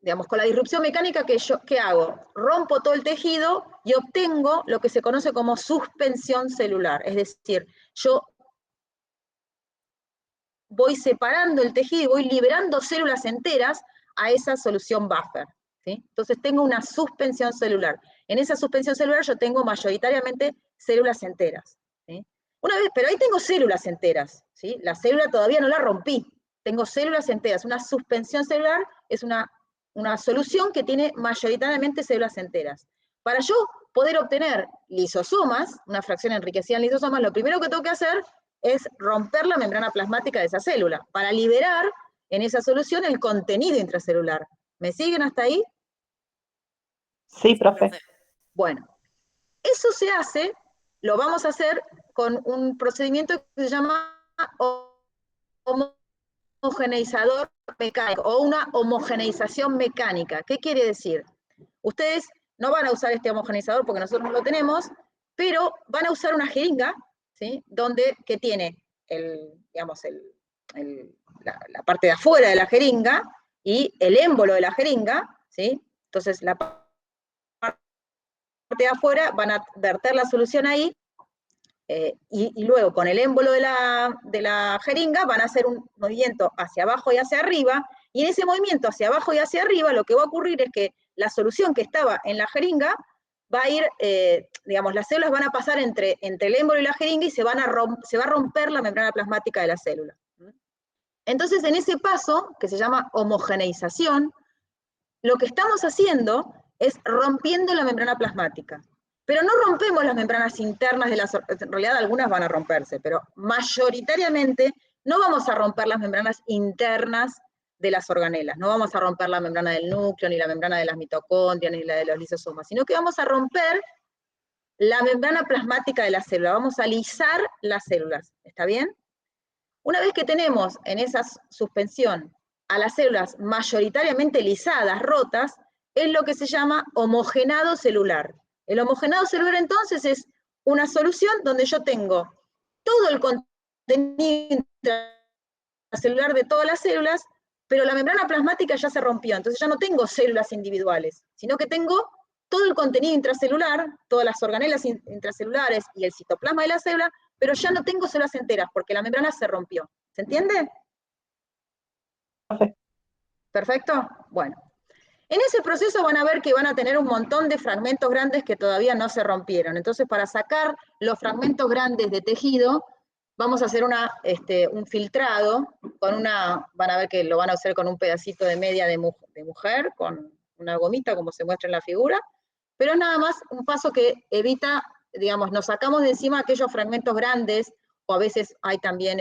digamos, con la disrupción mecánica, ¿qué hago? Rompo todo el tejido y obtengo lo que se conoce como suspensión celular. Es decir, yo voy separando el tejido y voy liberando células enteras a esa solución buffer, ¿sí? Entonces tengo una suspensión celular. En esa suspensión celular yo tengo mayoritariamente células enteras, ¿sí? Pero ahí tengo células enteras, ¿sí? La célula todavía no la rompí. Tengo células enteras. Una suspensión celular es una solución que tiene mayoritariamente células enteras. Para yo poder obtener lisosomas, una fracción enriquecida en lisosomas, lo primero que tengo que hacer es romper la membrana plasmática de esa célula, para liberar en esa solución el contenido intracelular. ¿Me siguen hasta ahí? Sí, profe. Bueno, eso se hace, lo vamos a hacer con un procedimiento que se llama homogeneizador mecánico o una homogeneización mecánica. ¿Qué quiere decir? Ustedes no van a usar este homogeneizador porque nosotros no lo tenemos, pero van a usar una jeringa, ¿sí? Que tiene la parte de afuera de la jeringa y el émbolo de la jeringa, ¿sí? Entonces la parte de afuera van a verter la solución ahí, y luego con el émbolo de la jeringa van a hacer un movimiento hacia abajo y hacia arriba, y en ese movimiento hacia abajo y hacia arriba lo que va a ocurrir es que la solución que estaba en la jeringa va a ir, las células van a pasar entre el émbolo y la jeringa y se va a romper la membrana plasmática de la célula. Entonces, en ese paso, que se llama homogeneización, lo que estamos haciendo es rompiendo la membrana plasmática. Pero no rompemos las membranas internas de las, en realidad algunas van a romperse, pero mayoritariamente no vamos a romper las membranas internas de las organelas, no vamos a romper la membrana del núcleo, ni la membrana de las mitocondrias, ni la de los lisosomas, sino que vamos a romper la membrana plasmática de la célula, vamos a lisar las células, ¿está bien? Una vez que tenemos en esa suspensión a las células mayoritariamente lisadas, rotas, es lo que se llama homogenado celular. El homogenado celular entonces es una solución donde yo tengo todo el contenido intracelular de todas las células, pero la membrana plasmática ya se rompió, entonces ya no tengo células individuales, sino que tengo todo el contenido intracelular, todas las organelas intracelulares y el citoplasma de la célula, pero ya no tengo células enteras, porque la membrana se rompió. ¿Se entiende? ¿Perfecto? Bueno. En ese proceso van a ver que van a tener un montón de fragmentos grandes que todavía no se rompieron. Entonces, para sacar los fragmentos grandes de tejido, vamos a hacer un filtrado, van a ver que lo van a hacer con un pedacito de media de mujer, con una gomita, como se muestra en la figura, pero es nada más un paso que evita, nos sacamos de encima aquellos fragmentos grandes, o a veces hay también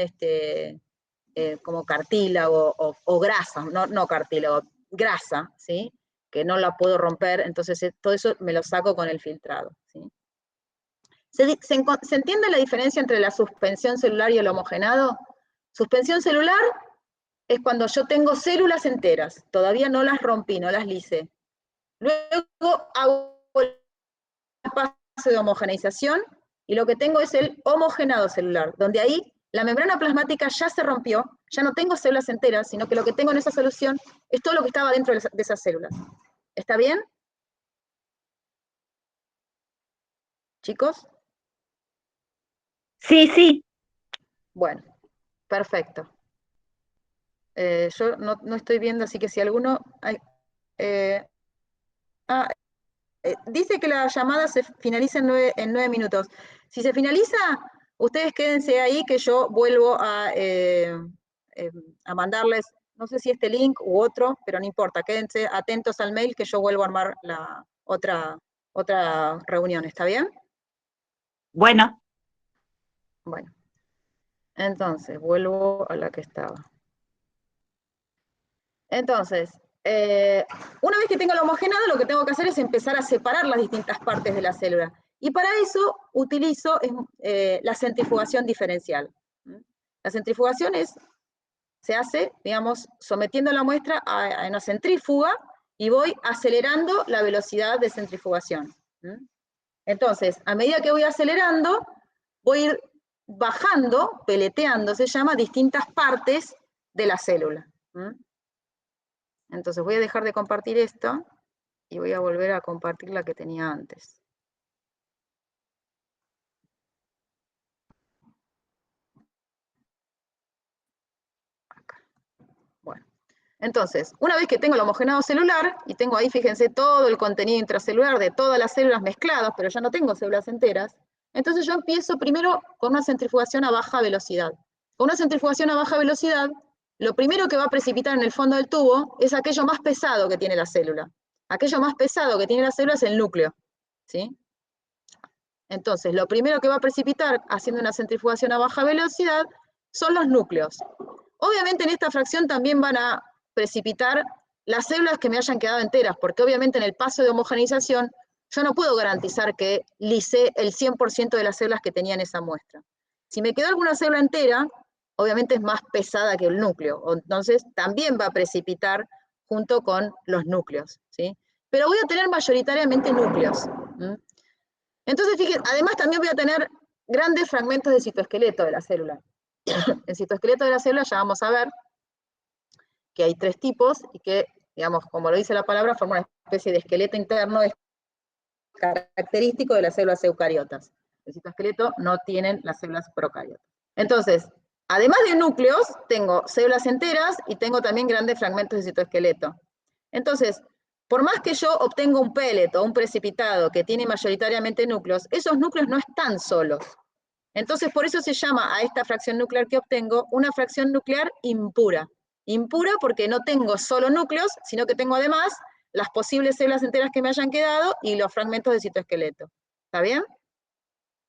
como cartílago o grasa, no cartílago, grasa, ¿sí? Que no la puedo romper, entonces todo eso me lo saco con el filtrado, ¿sí? ¿Se entiende la diferencia entre la suspensión celular y el homogenado? Suspensión celular es cuando yo tengo células enteras, todavía no las rompí, no las lisé. Luego hago el paso de homogeneización y lo que tengo es el homogenado celular, donde ahí la membrana plasmática ya se rompió, ya no tengo células enteras, sino que lo que tengo en esa solución es todo lo que estaba dentro de esas células. ¿Está bien? ¿Chicos? Sí, sí. Bueno, perfecto. Yo no estoy viendo, así que si alguno... dice que la llamada se finaliza en 9 minutos. Si se finaliza, ustedes quédense ahí que yo vuelvo a mandarles, no sé si este link u otro, pero no importa, quédense atentos al mail que yo vuelvo a armar la otra reunión, ¿está bien? Bueno. Bueno. Entonces, vuelvo a la que estaba. Entonces, una vez que tengo el homogenado, lo que tengo que hacer es empezar a separar las distintas partes de la célula. Y para eso utilizo la centrifugación diferencial. La centrifugación se hace, sometiendo la muestra a una centrífuga y voy acelerando la velocidad de centrifugación. Entonces, a medida que voy acelerando, voy a ir bajando, peleteando, se llama, distintas partes de la célula. Entonces voy a dejar de compartir esto y voy a volver a compartir la que tenía antes. Acá. Bueno, entonces, una vez que tengo el homogenado celular, y tengo ahí, fíjense, todo el contenido intracelular de todas las células mezcladas, pero ya no tengo células enteras, entonces yo empiezo primero con una centrifugación a baja velocidad. Con una centrifugación a baja velocidad, lo primero que va a precipitar en el fondo del tubo es aquello más pesado que tiene la célula. Aquello más pesado que tiene la célula es el núcleo, ¿sí? Entonces, lo primero que va a precipitar haciendo una centrifugación a baja velocidad son los núcleos. Obviamente en esta fracción también van a precipitar las células que me hayan quedado enteras, porque obviamente en el paso de homogeneización yo no puedo garantizar que lisé el 100% de las células que tenía en esa muestra. Si me quedó alguna célula entera, obviamente es más pesada que el núcleo, entonces también va a precipitar junto con los núcleos, ¿sí? Pero voy a tener mayoritariamente núcleos. Entonces, fíjense, además también voy a tener grandes fragmentos de citoesqueleto de la célula. El citoesqueleto de la célula ya vamos a ver que hay 3 tipos y que, digamos, como lo dice la palabra, forma una especie de esqueleto interno característico de las células eucariotas. El citoesqueleto no tienen las células procariotas. Entonces, además de núcleos, tengo células enteras y tengo también grandes fragmentos de citoesqueleto. Entonces, por más que yo obtenga un pellet o un precipitado que tiene mayoritariamente núcleos, esos núcleos no están solos. Entonces, por eso se llama a esta fracción nuclear que obtengo una fracción nuclear impura. Impura porque no tengo solo núcleos, sino que tengo además las posibles células enteras que me hayan quedado y los fragmentos de citoesqueleto. ¿Está bien?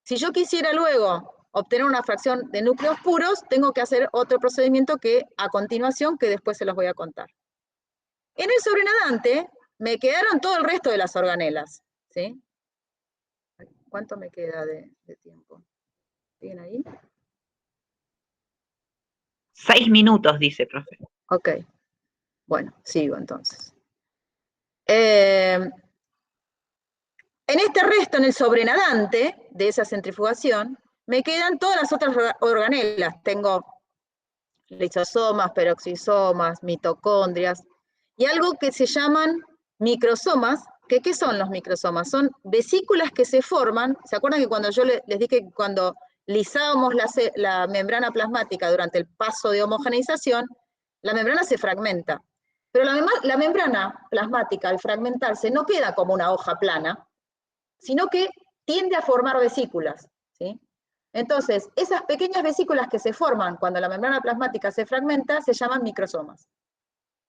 Si yo quisiera luego obtener una fracción de núcleos puros, tengo que hacer otro procedimiento que a continuación, que después se los voy a contar. En el sobrenadante me quedaron todo el resto de las organelas, ¿sí? ¿Cuánto me queda de tiempo? ¿Siguen ahí? 6 minutos, dice, profe. Ok. Bueno, sigo entonces. En este resto, en el sobrenadante de esa centrifugación, me quedan todas las otras organelas. Tengo lisosomas, peroxisomas, mitocondrias, y algo que se llaman microsomas. ¿Qué son los microsomas? Son vesículas que se forman. ¿Se acuerdan que cuando yo les dije que cuando lisábamos la membrana plasmática durante el paso de homogeneización, la membrana se fragmenta? Pero la membrana plasmática, al fragmentarse, no queda como una hoja plana, sino que tiende a formar vesículas, ¿sí? Entonces, esas pequeñas vesículas que se forman cuando la membrana plasmática se fragmenta se llaman microsomas.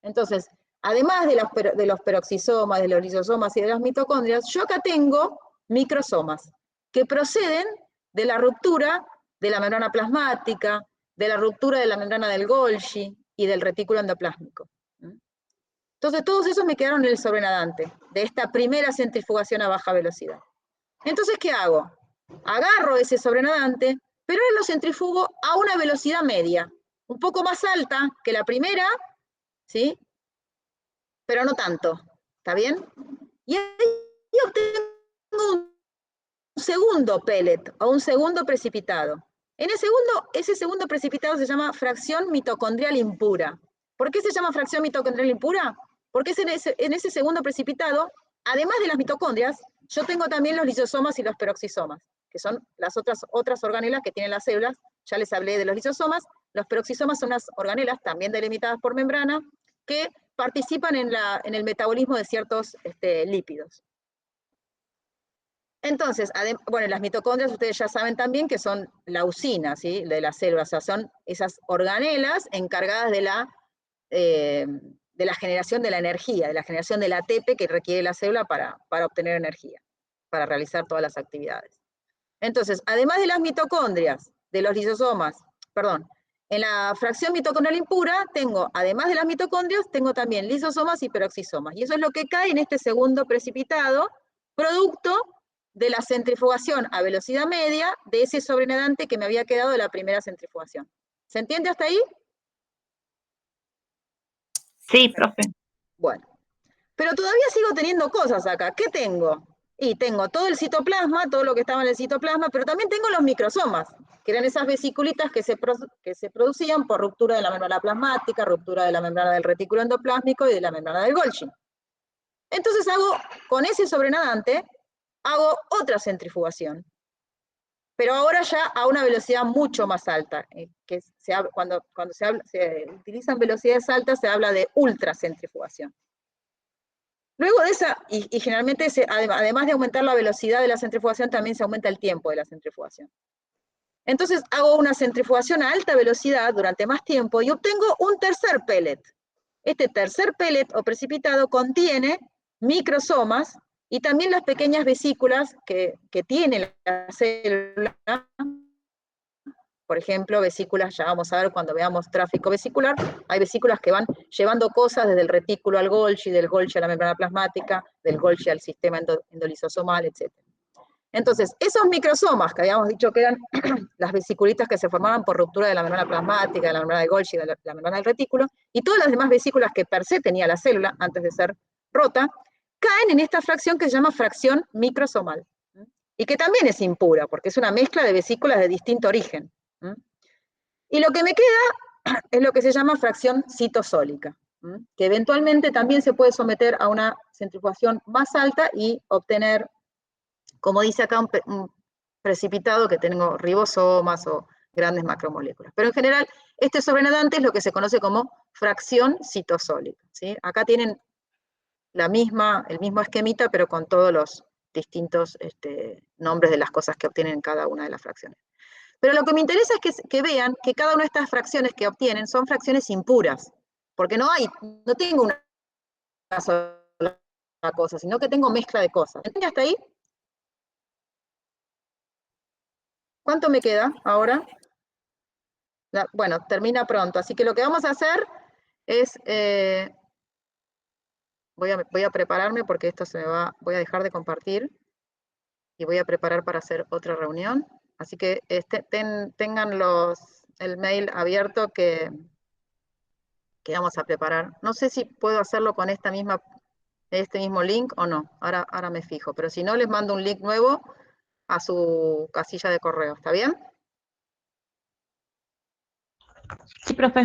Entonces, además de los peroxisomas, de los lisosomas y de las mitocondrias, yo acá tengo microsomas que proceden de la ruptura de la membrana plasmática, de la ruptura de la membrana del Golgi y del retículo endoplásmico. Entonces, todos esos me quedaron en el sobrenadante de esta primera centrifugación a baja velocidad. Entonces, ¿qué hago? Agarro ese sobrenadante, pero ahora lo centrifugo a una velocidad media, un poco más alta que la primera, ¿sí? Pero no tanto, ¿está bien? Y ahí obtengo un segundo pellet, o un segundo precipitado. Ese segundo precipitado se llama fracción mitocondrial impura. ¿Por qué se llama fracción mitocondrial impura? Porque en ese segundo precipitado, además de las mitocondrias, yo tengo también los lisosomas y los peroxisomas, que son las otras organelas que tienen las células. Ya les hablé de los lisosomas. Los peroxisomas son unas organelas también delimitadas por membrana que participan en el metabolismo de ciertos lípidos. Entonces, bueno, las mitocondrias ustedes ya saben también que son la usina, ¿sí?, de las células, o sea, son esas organelas encargadas de la generación de la energía, de la generación del ATP que requiere la célula para obtener energía, para realizar todas las actividades. Entonces, además de las mitocondrias, de los lisosomas, perdón, en la fracción mitocondrial impura tengo, además de las mitocondrias, tengo también lisosomas y peroxisomas, y eso es lo que cae en este segundo precipitado, producto de la centrifugación a velocidad media de ese sobrenadante que me había quedado de la primera centrifugación. ¿Se entiende hasta ahí? Sí, profe. Bueno, pero todavía sigo teniendo cosas acá. ¿Qué tengo? Y tengo todo el citoplasma, todo lo que estaba en el citoplasma, pero también tengo los microsomas, que eran esas vesiculitas que se producían por ruptura de la membrana plasmática, ruptura de la membrana del retículo endoplásmico y de la membrana del Golgi. Entonces con ese sobrenadante, hago otra centrifugación, pero ahora ya a una velocidad mucho más alta, que cuando se utilizan velocidades altas se habla de ultracentrifugación. Luego de esa, y generalmente además de aumentar la velocidad de la centrifugación, también se aumenta el tiempo de la centrifugación. Entonces hago una centrifugación a alta velocidad durante más tiempo y obtengo un tercer pellet. Este tercer pellet o precipitado contiene microsomas y también las pequeñas vesículas que tiene la célula Por ejemplo, vesículas, ya vamos a ver cuando veamos tráfico vesicular, hay vesículas que van llevando cosas desde el retículo al Golgi, del Golgi a la membrana plasmática, del Golgi al sistema endolisosomal, etc. Entonces, esos microsomas que habíamos dicho que eran las vesiculitas que se formaban por ruptura de la membrana plasmática, de la membrana de Golgi, de la membrana del retículo, y todas las demás vesículas que per se tenía la célula antes de ser rota, caen en esta fracción que se llama fracción microsomal, y que también es impura, porque es una mezcla de vesículas de distinto origen. Y lo que me queda es lo que se llama fracción citosólica, que eventualmente también se puede someter a una centrifugación más alta y obtener, como dice acá, un precipitado que tengo ribosomas o grandes macromoléculas. Pero en general, este sobrenadante es lo que se conoce como fracción citosólica, ¿sí? Acá tienen el mismo esquemita, pero con todos los distintos nombres de las cosas que obtienen en cada una de las fracciones. Pero lo que me interesa es que vean que cada una de estas fracciones que obtienen son fracciones impuras, porque no tengo una sola cosa, sino que tengo mezcla de cosas. ¿Entienden hasta ahí? ¿Cuánto me queda ahora? Bueno, termina pronto, así que lo que vamos a hacer es, voy a prepararme porque esto voy a dejar de compartir y voy a preparar para hacer otra reunión. Así que tengan el mail abierto que vamos a preparar. No sé si puedo hacerlo con este mismo link o no. Ahora me fijo, pero si no, les mando un link nuevo a su casilla de correo. ¿Está bien? Sí, profe.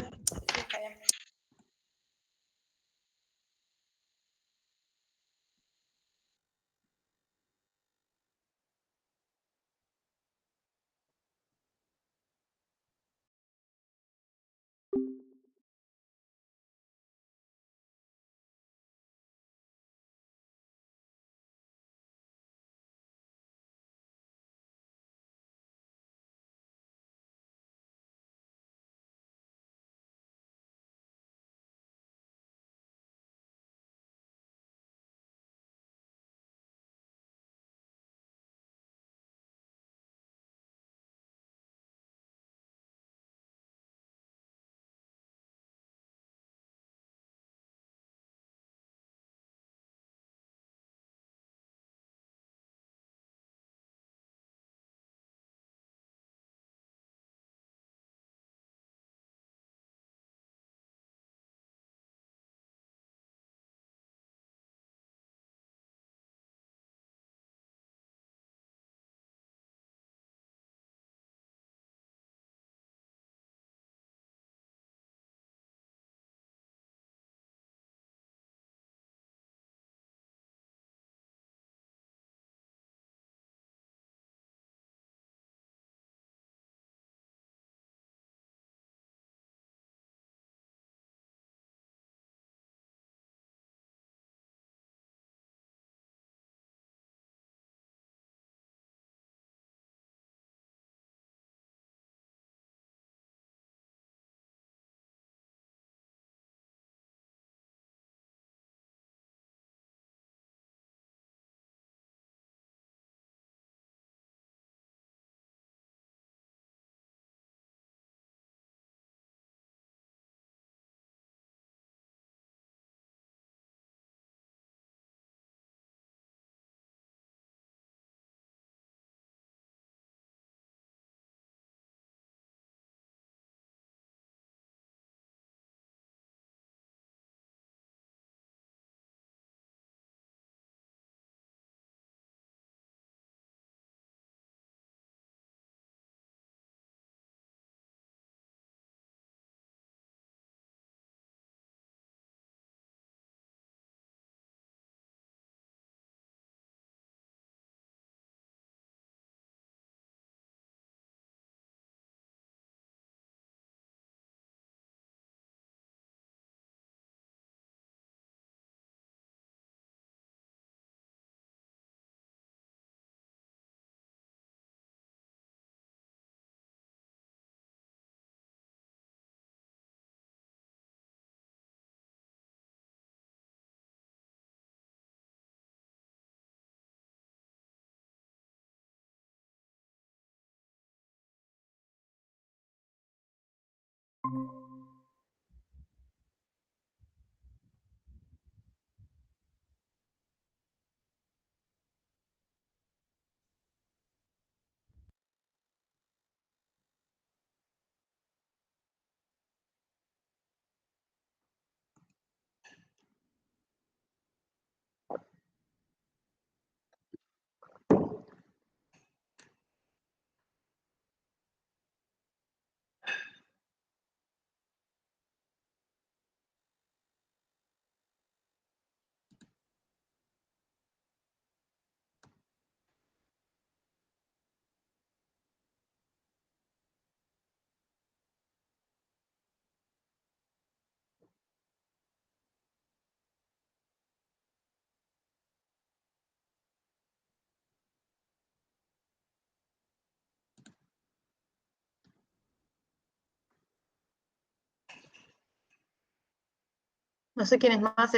No sé quiénes más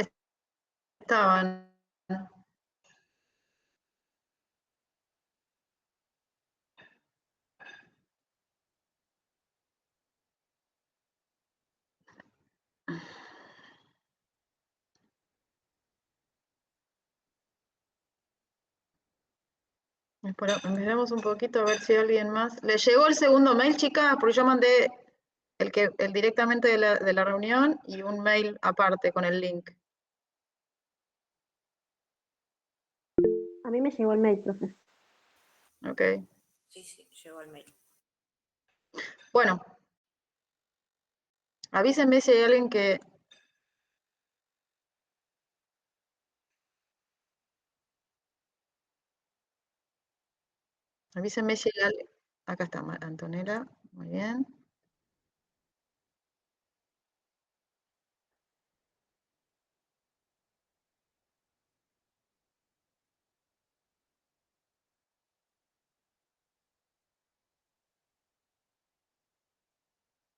estaban. Miremos un poquito a ver si alguien más. ¿Le llegó el segundo mail, chicas? Porque yo mandé el directamente de la reunión y un mail aparte con el link. A mí me llegó el mail, profe. Ok. Sí, llegó el mail. Bueno. Avísenme si hay alguien que... Avísenme si hay alguien... Acá está Antonella. Muy bien.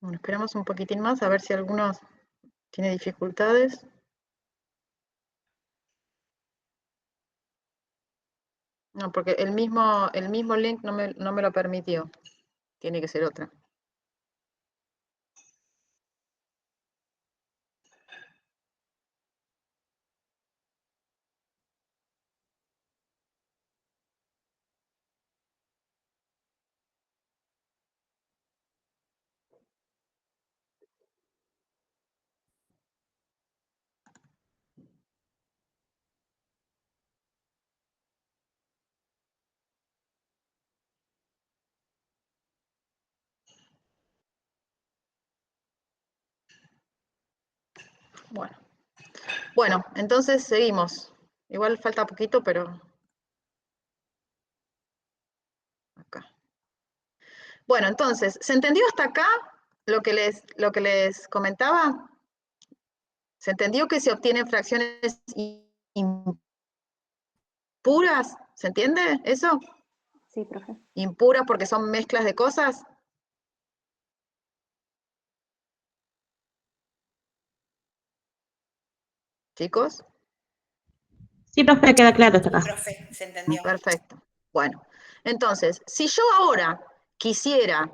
Bueno, esperamos un poquitín más a ver si alguno tiene dificultades. No, porque el mismo link no me lo permitió. Tiene que ser otra. Bueno, entonces seguimos. Igual falta poquito, pero... Acá. Bueno, entonces, ¿se entendió hasta acá lo que les comentaba? ¿Se entendió que se obtienen fracciones impuras? ¿Se entiende eso? Sí, profe. Impuras porque son mezclas de cosas. ¿Chicos? Sí, profe, queda claro hasta acá. Profe, se entendió. Perfecto. Bueno, entonces, si yo ahora quisiera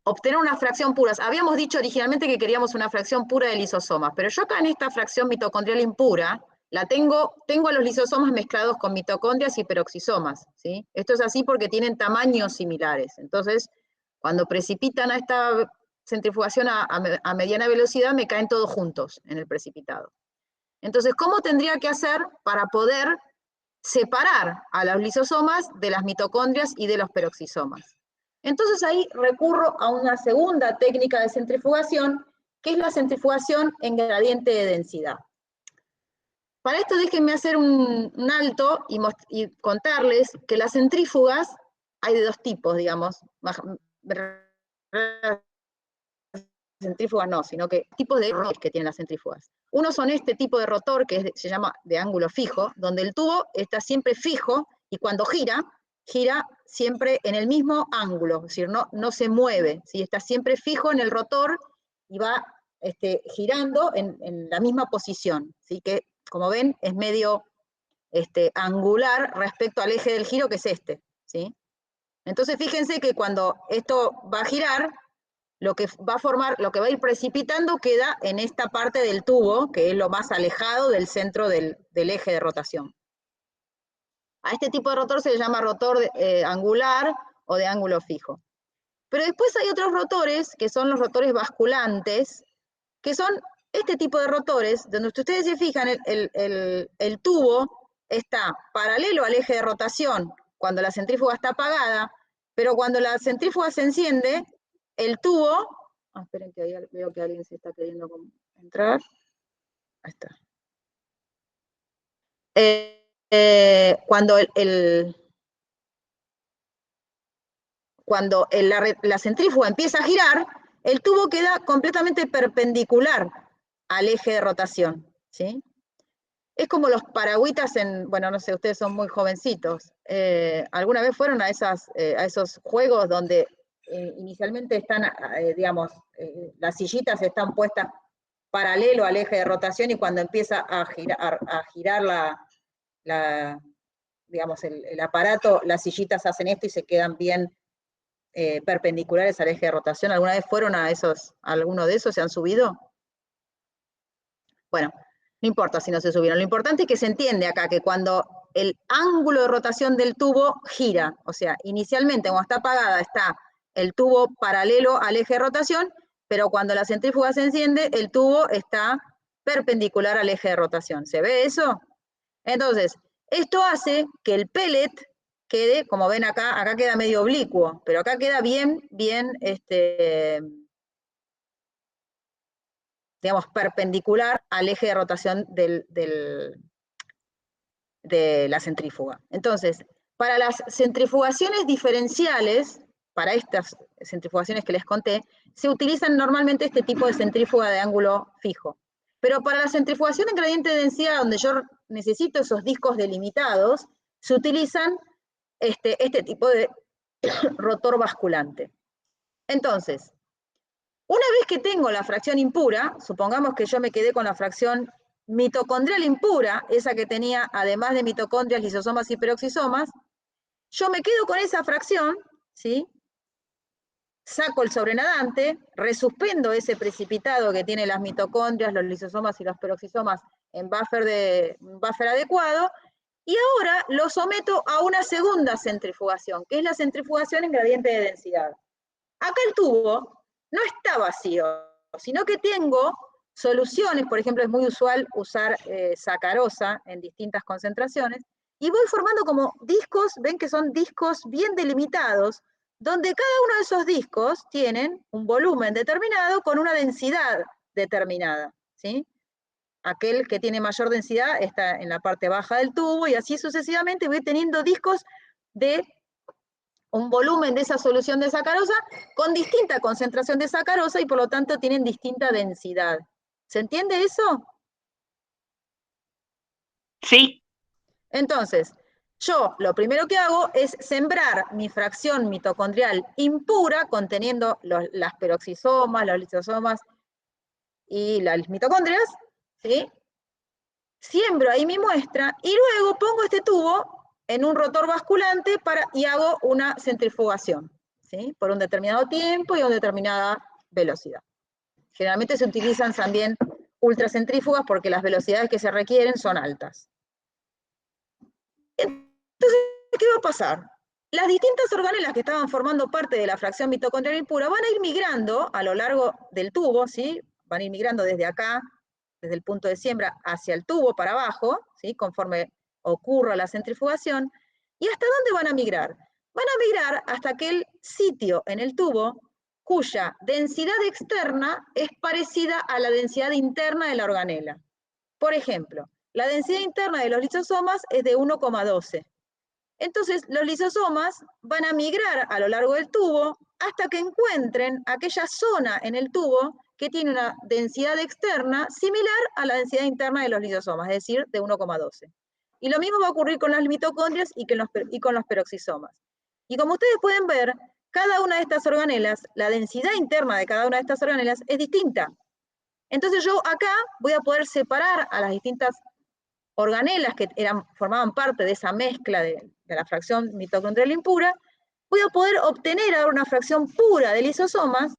obtener una fracción pura, habíamos dicho originalmente que queríamos una fracción pura de lisosomas, pero yo acá en esta fracción mitocondrial impura, tengo a los lisosomas mezclados con mitocondrias y peroxisomas, ¿sí? Esto es así porque tienen tamaños similares. Entonces, cuando precipitan a esta centrifugación a mediana velocidad, me caen todos juntos en el precipitado. Entonces, ¿cómo tendría que hacer para poder separar a los lisosomas de las mitocondrias y de los peroxisomas? Entonces ahí recurro a una segunda técnica de centrifugación, que es la centrifugación en gradiente de densidad. Para esto déjenme hacer un alto y contarles que las centrífugas hay de dos tipos, digamos, centrífugas no, sino que tipos de rotores que tienen las centrífugas. Uno son este tipo de rotor que se llama de ángulo fijo, donde el tubo está siempre fijo y cuando gira siempre en el mismo ángulo, es decir, no se mueve, ¿sí? Está siempre fijo en el rotor y va girando en la misma posición, ¿sí? Que como ven es medio angular respecto al eje del giro que es este, ¿sí? Entonces fíjense que cuando esto va a girar, lo que va a ir precipitando queda en esta parte del tubo, que es lo más alejado del centro del eje de rotación. A este tipo de rotor se le llama rotor angular o de ángulo fijo. Pero después hay otros rotores, que son los rotores basculantes, que son este tipo de rotores, donde ustedes se fijan, el tubo está paralelo al eje de rotación cuando la centrífuga está apagada, pero cuando la centrífuga se enciende, el tubo... esperen que ahí veo que alguien se está queriendo entrar. Ahí está. Cuando la centrífuga empieza a girar, el tubo queda completamente perpendicular al eje de rotación, ¿sí? Es como los paragüitas bueno, no sé, ustedes son muy jovencitos. ¿Alguna vez fueron a esos juegos donde inicialmente están, digamos, las sillitas están puestas paralelo al eje de rotación y cuando empieza a girar digamos, el aparato, las sillitas hacen esto y se quedan bien perpendiculares al eje de rotación. ¿Alguna vez fueron a alguno de esos? ¿Se han subido? Bueno, no importa si no se subieron. Lo importante es que se entiende acá que cuando el ángulo de rotación del tubo gira, o sea, inicialmente cuando está apagada está el tubo paralelo al eje de rotación, pero cuando la centrífuga se enciende, el tubo está perpendicular al eje de rotación. ¿Se ve eso? Entonces, esto hace que el pellet quede, como ven acá queda medio oblicuo, pero acá queda bien, digamos, perpendicular al eje de rotación de la centrífuga. Entonces, para las centrifugaciones diferenciales, para estas centrifugaciones que les conté, se utilizan normalmente este tipo de centrífuga de ángulo fijo. Pero para la centrifugación en gradiente de densidad, donde yo necesito esos discos delimitados, se utilizan este tipo de rotor basculante. Entonces, una vez que tengo la fracción impura, supongamos que yo me quedé con la fracción mitocondrial impura, esa que tenía además de mitocondrias, lisosomas y peroxisomas, yo me quedo con esa fracción, ¿sí? Saco el sobrenadante, resuspendo ese precipitado que tiene las mitocondrias, los lisosomas y los peroxisomas en buffer adecuado, y ahora lo someto a una segunda centrifugación, que es la centrifugación en gradiente de densidad. Acá el tubo no está vacío, sino que tengo soluciones, por ejemplo, es muy usual usar sacarosa en distintas concentraciones, y voy formando como discos, ven que son discos bien delimitados, donde cada uno de esos discos tienen un volumen determinado con una densidad determinada, ¿sí? Aquel que tiene mayor densidad está en la parte baja del tubo, y así sucesivamente voy teniendo discos de un volumen de esa solución de sacarosa con distinta concentración de sacarosa y por lo tanto tienen distinta densidad. ¿Se entiende eso? Sí. Entonces, yo lo primero que hago es sembrar mi fracción mitocondrial impura conteniendo las peroxisomas, los lisosomas y las mitocondrias, ¿sí? Siembro ahí mi muestra y luego pongo este tubo en un rotor basculante y hago una centrifugación, ¿sí? Por un determinado tiempo y a una determinada velocidad. Generalmente se utilizan también ultracentrífugas porque las velocidades que se requieren son altas. Entonces, ¿qué va a pasar? Las distintas organelas que estaban formando parte de la fracción mitocondrial impura van a ir migrando a lo largo del tubo, ¿sí? Van a ir migrando desde acá, desde el punto de siembra, hacia el tubo para abajo, ¿sí? Conforme ocurra la centrifugación. ¿Y hasta dónde van a migrar? Van a migrar hasta aquel sitio en el tubo cuya densidad externa es parecida a la densidad interna de la organela. Por ejemplo, la densidad interna de los lisosomas es de 1,12. Entonces, los lisosomas van a migrar a lo largo del tubo hasta que encuentren aquella zona en el tubo que tiene una densidad externa similar a la densidad interna de los lisosomas, es decir, de 1,12. Y lo mismo va a ocurrir con las mitocondrias y con los peroxisomas. Y como ustedes pueden ver, cada una de estas organelas, la densidad interna de cada una de estas organelas es distinta. Entonces yo acá voy a poder separar a las distintas organelas que formaban parte de esa mezcla de la fracción mitocondrial impura, voy a poder obtener ahora una fracción pura de lisosomas,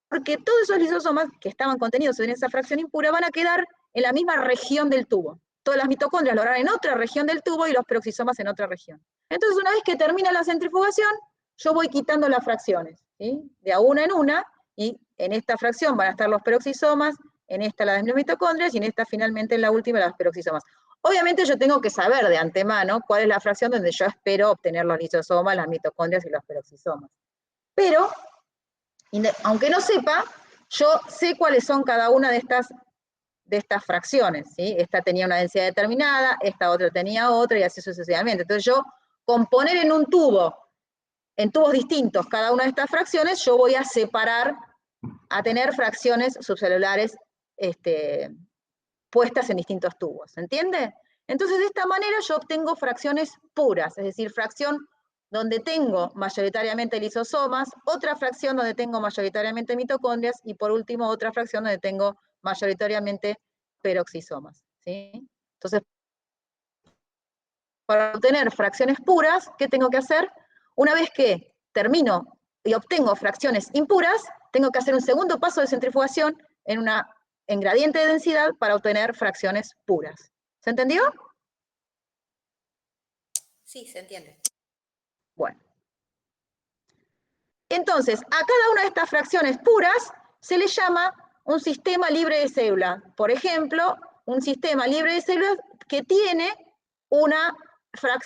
porque todos esos lisosomas que estaban contenidos en esa fracción impura van a quedar en la misma región del tubo. Todas las mitocondrias lo harán en otra región del tubo y los peroxisomas en otra región. Entonces, una vez que termina la centrifugación, yo voy quitando las fracciones, ¿sí? De a una en una, y en esta fracción van a estar los peroxisomas, en esta las mitocondrias, y en esta finalmente en la última las peroxisomas. Obviamente yo tengo que saber de antemano cuál es la fracción donde yo espero obtener los lisosomas, las mitocondrias y los peroxisomas. Pero, aunque no sepa, yo sé cuáles son cada una de estas fracciones, ¿sí? Esta tenía una densidad determinada, esta otra tenía otra, y así sucesivamente. Entonces yo, con poner en un tubo, en tubos distintos, cada una de estas fracciones, yo voy a separar, a tener fracciones subcelulares puestas en distintos tubos, ¿entiende? Entonces de esta manera yo obtengo fracciones puras, es decir, fracción donde tengo mayoritariamente lisosomas, otra fracción donde tengo mayoritariamente mitocondrias, y por último otra fracción donde tengo mayoritariamente peroxisomas, ¿sí? Entonces, para obtener fracciones puras, ¿qué tengo que hacer? Una vez que termino y obtengo fracciones impuras, tengo que hacer un segundo paso de centrifugación en gradiente de densidad para obtener fracciones puras. ¿Se entendió? Sí, se entiende. Bueno. Entonces, a cada una de estas fracciones puras se le llama un sistema libre de células. Por ejemplo, un sistema libre de células que tiene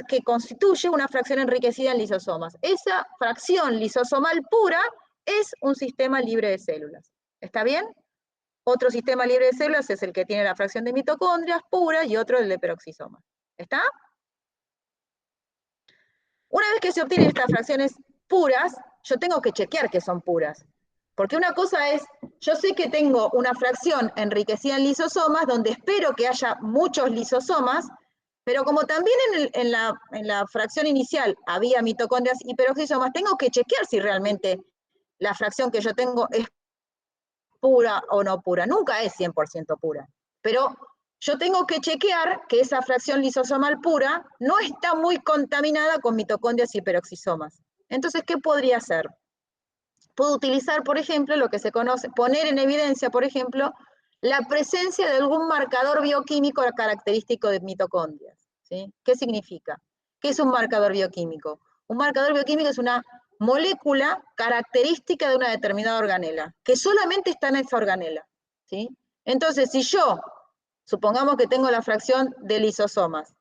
que constituye una fracción enriquecida en lisosomas. Esa fracción lisosomal pura es un sistema libre de células. ¿Está bien? Otro sistema libre de células es el que tiene la fracción de mitocondrias pura y otro el de peroxisomas. ¿Está? Una vez que se obtienen estas fracciones puras, yo tengo que chequear que son puras. Porque una cosa es, yo sé que tengo una fracción enriquecida en lisosomas, donde espero que haya muchos lisosomas, pero como también en la fracción inicial había mitocondrias y peroxisomas, tengo que chequear si realmente la fracción que yo tengo es pura o no pura. Nunca es 100% pura. Pero yo tengo que chequear que esa fracción lisosomal pura no está muy contaminada con mitocondrias y peroxisomas. Entonces, ¿qué podría hacer? Puedo utilizar, por ejemplo, lo que se conoce, poner en evidencia, por ejemplo, la presencia de algún marcador bioquímico característico de mitocondrias. ¿Sí? ¿Qué significa? ¿Qué es un marcador bioquímico? Un marcador bioquímico es una molécula característica de una determinada organela, que solamente está en esa organela. ¿Sí? Entonces, si yo, supongamos que tengo la fracción de lisosomas,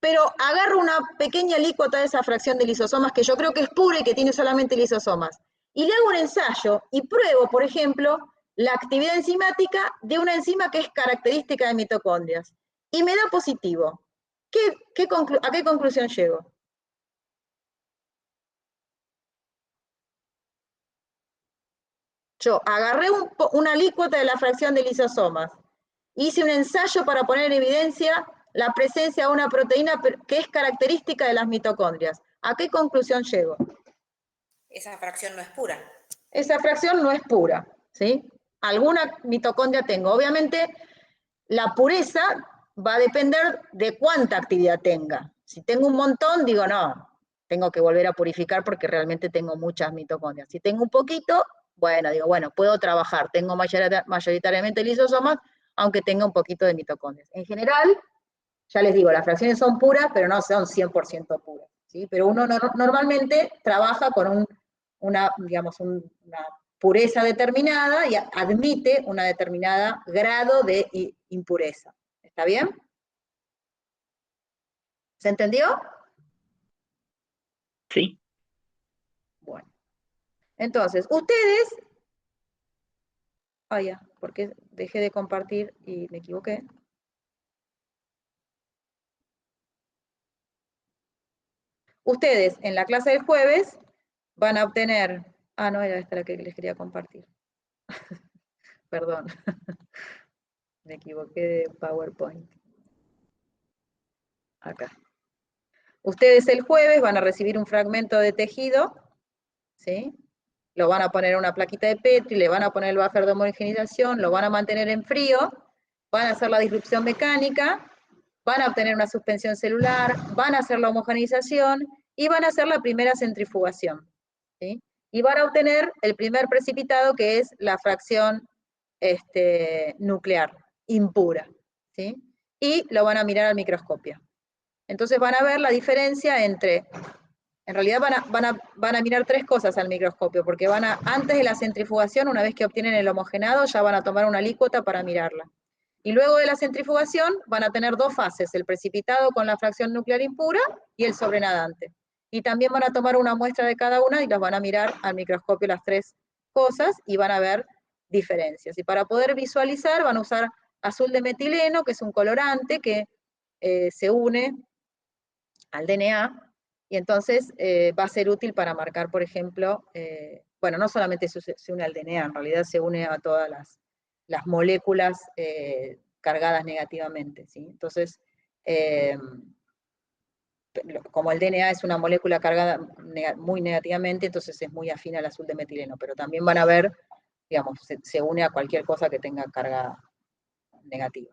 pero agarro una pequeña alícuota de esa fracción de lisosomas que yo creo que es pura y que tiene solamente lisosomas, y le hago un ensayo y pruebo, por ejemplo, la actividad enzimática de una enzima que es característica de mitocondrias, y me da positivo. ¿A qué conclusión llego? Yo agarré una alícuota de la fracción de lisosomas, hice un ensayo para poner en evidencia la presencia de una proteína que es característica de las mitocondrias. ¿A qué conclusión llego? Esa fracción no es pura. Esa fracción no es pura, ¿sí? Alguna mitocondria tengo. Obviamente, la pureza va a depender de cuánta actividad tenga. Si tengo un montón, digo, no, tengo que volver a purificar porque realmente tengo muchas mitocondrias. Si tengo un poquito, bueno, digo, bueno, puedo trabajar. Tengo mayoritariamente lisosomas, aunque tenga un poquito de mitocondrias. En general, ya les digo, las fracciones son puras, pero no son 100% puras, ¿sí? Pero uno normalmente trabaja con una pureza determinada y admite un determinado grado de impureza. ¿Está bien? ¿Se entendió? Sí. Bueno. Entonces, ustedes... Ah, ya, porque dejé de compartir y me equivoqué. Ustedes en la clase del jueves van a obtener... Ah, no, era esta la que les quería compartir. Perdón. Me equivoqué de PowerPoint. Acá. Ustedes el jueves van a recibir un fragmento de tejido, ¿sí? Lo van a poner en una plaquita de Petri, le van a poner el buffer de homogeneización, lo van a mantener en frío, van a hacer la disrupción mecánica, van a obtener una suspensión celular, van a hacer la homogeneización y van a hacer la primera centrifugación, ¿sí? Y van a obtener el primer precipitado, que es la fracción nuclear, impura, ¿sí? Y lo van a mirar al microscopio. Entonces van a ver la diferencia entre, en realidad van a mirar tres cosas al microscopio, porque antes de la centrifugación, una vez que obtienen el homogenado, ya van a tomar una alícuota para mirarla. Y luego de la centrifugación van a tener dos fases, el precipitado con la fracción nuclear impura y el sobrenadante. Y también van a tomar una muestra de cada una y las van a mirar al microscopio las tres cosas y van a ver diferencias. Y para poder visualizar van a usar azul de metileno, que es un colorante que se une al DNA, y entonces va a ser útil para marcar, por ejemplo, bueno, no solamente se une al DNA, en realidad se une a todas las moléculas cargadas negativamente, ¿sí? Entonces, como el DNA es una molécula cargada muy negativamente, entonces es muy afín al azul de metileno, pero también van a ver, digamos, se une a cualquier cosa que tenga carga negativa.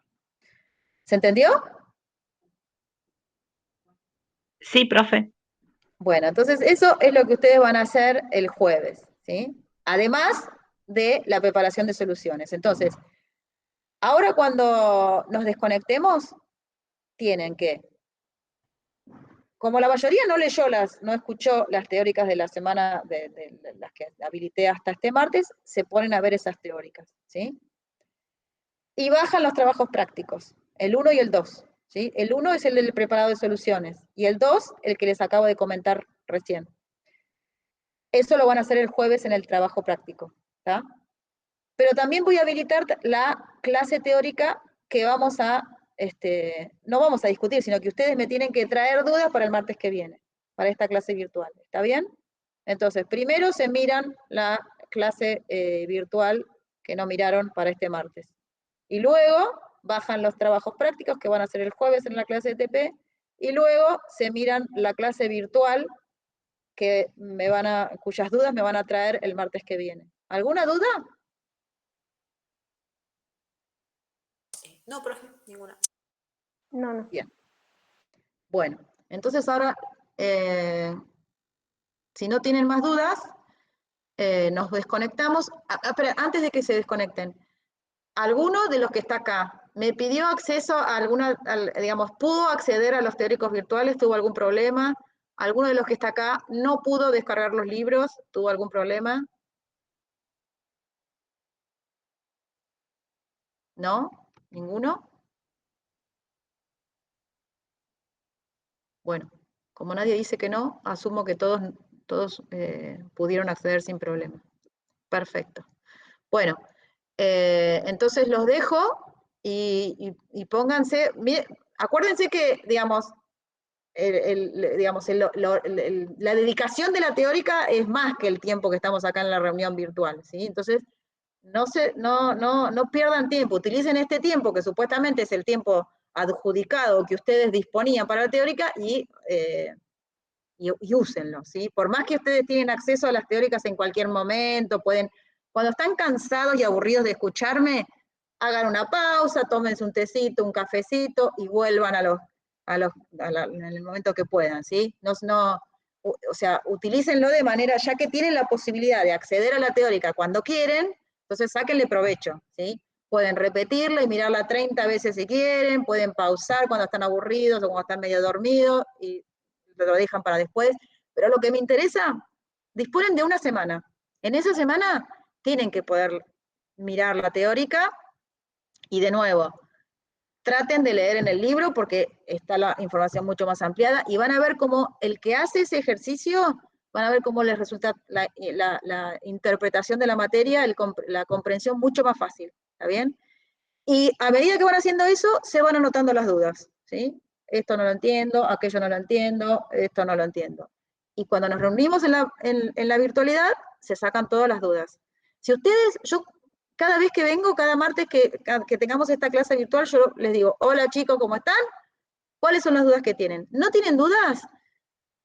¿Se entendió? Sí, profe. Bueno, entonces eso es lo que ustedes van a hacer el jueves, ¿sí? Además de la preparación de soluciones. Entonces, ahora cuando nos desconectemos, tienen que, como la mayoría no escuchó las teóricas de la semana, de las que habilité hasta este martes, se ponen a ver esas teóricas, ¿sí? Y bajan los trabajos prácticos, el 1 y el 2, ¿sí? El 1 es el del preparado de soluciones, y el 2, el que les acabo de comentar recién. Eso lo van a hacer el jueves en el trabajo práctico, ¿tá? Pero también voy a habilitar la clase teórica que vamos a, no vamos a discutir, sino que ustedes me tienen que traer dudas para el martes que viene, para esta clase virtual, ¿está bien? Entonces, primero se miran la clase virtual que no miraron para este martes. Y luego bajan los trabajos prácticos que van a hacer el jueves en la clase de TP, y luego se miran la clase virtual cuyas dudas me van a traer el martes que viene. ¿Alguna duda? No, profe, ninguna. No. Bien. Bueno, entonces ahora, si no tienen más dudas, nos desconectamos. Pero antes de que se desconecten, ¿alguno de los que está acá me pidió acceso a digamos, pudo acceder a los teóricos virtuales? ¿Tuvo algún problema? ¿Alguno de los que está acá no pudo descargar los libros? ¿Tuvo algún problema? ¿No? ¿Ninguno? Bueno, como nadie dice que no, asumo que todos pudieron acceder sin problema. Perfecto. Bueno, entonces los dejo y pónganse, acuérdense que, digamos, la dedicación de la teórica es más que el tiempo que estamos acá en la reunión virtual, ¿sí? Entonces, no pierdan tiempo, utilicen este tiempo que supuestamente es el tiempo adjudicado que ustedes disponían para la teórica y úsenlo, ¿sí? Por más que ustedes tienen acceso a las teóricas en cualquier momento, cuando están cansados y aburridos de escucharme, hagan una pausa, tómense un tecito, un cafecito y vuelvan en el momento que puedan, ¿sí? O sea, utilícenlo de manera, ya que tienen la posibilidad de acceder a la teórica cuando quieren, entonces sáquenle provecho, ¿sí? Pueden repetirla y mirarla 30 veces si quieren, pueden pausar cuando están aburridos o cuando están medio dormidos y lo dejan para después, pero lo que me interesa, disponen de una semana. En esa semana tienen que poder mirar la teórica y de nuevo, traten de leer en el libro porque está la información mucho más ampliada y van a ver cómo el que hace ese ejercicio, van a ver cómo les resulta la interpretación de la materia, la comprensión mucho más fácil, ¿está bien? Y a medida que van haciendo eso, se van anotando las dudas, ¿sí? Esto no lo entiendo, aquello no lo entiendo, esto no lo entiendo. Y cuando nos reunimos en la virtualidad, se sacan todas las dudas. Si ustedes, cada vez que vengo, cada martes que tengamos esta clase virtual, yo les digo, hola chicos, ¿cómo están? ¿Cuáles son las dudas que tienen? ¿No tienen dudas?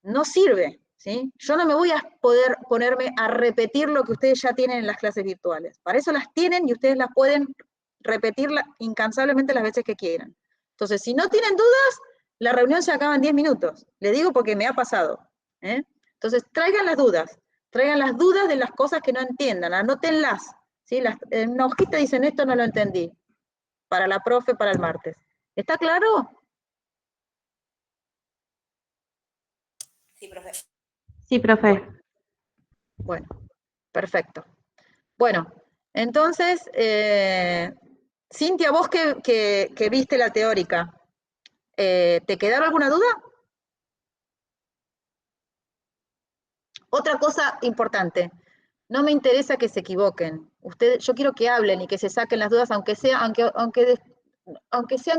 No sirve, ¿sí? Yo no me voy a poder ponerme a repetir lo que ustedes ya tienen en las clases virtuales. Para eso las tienen y ustedes las pueden repetir incansablemente las veces que quieran. Entonces, si no tienen dudas, la reunión se acaba en 10 minutos. Le digo porque me ha pasado. Entonces, traigan las dudas de las cosas que no entiendan, anótenlas. ¿Sí? En una hojita dicen, esto no lo entendí. Para la profe, para el martes. ¿Está claro? Sí, profe. Sí, profe. Bueno, perfecto. Bueno, entonces, Cintia, vos que viste la teórica, ¿te quedaron alguna duda? Otra cosa importante, no me interesa que se equivoquen. Yo quiero que hablen y que se saquen las dudas, aunque sean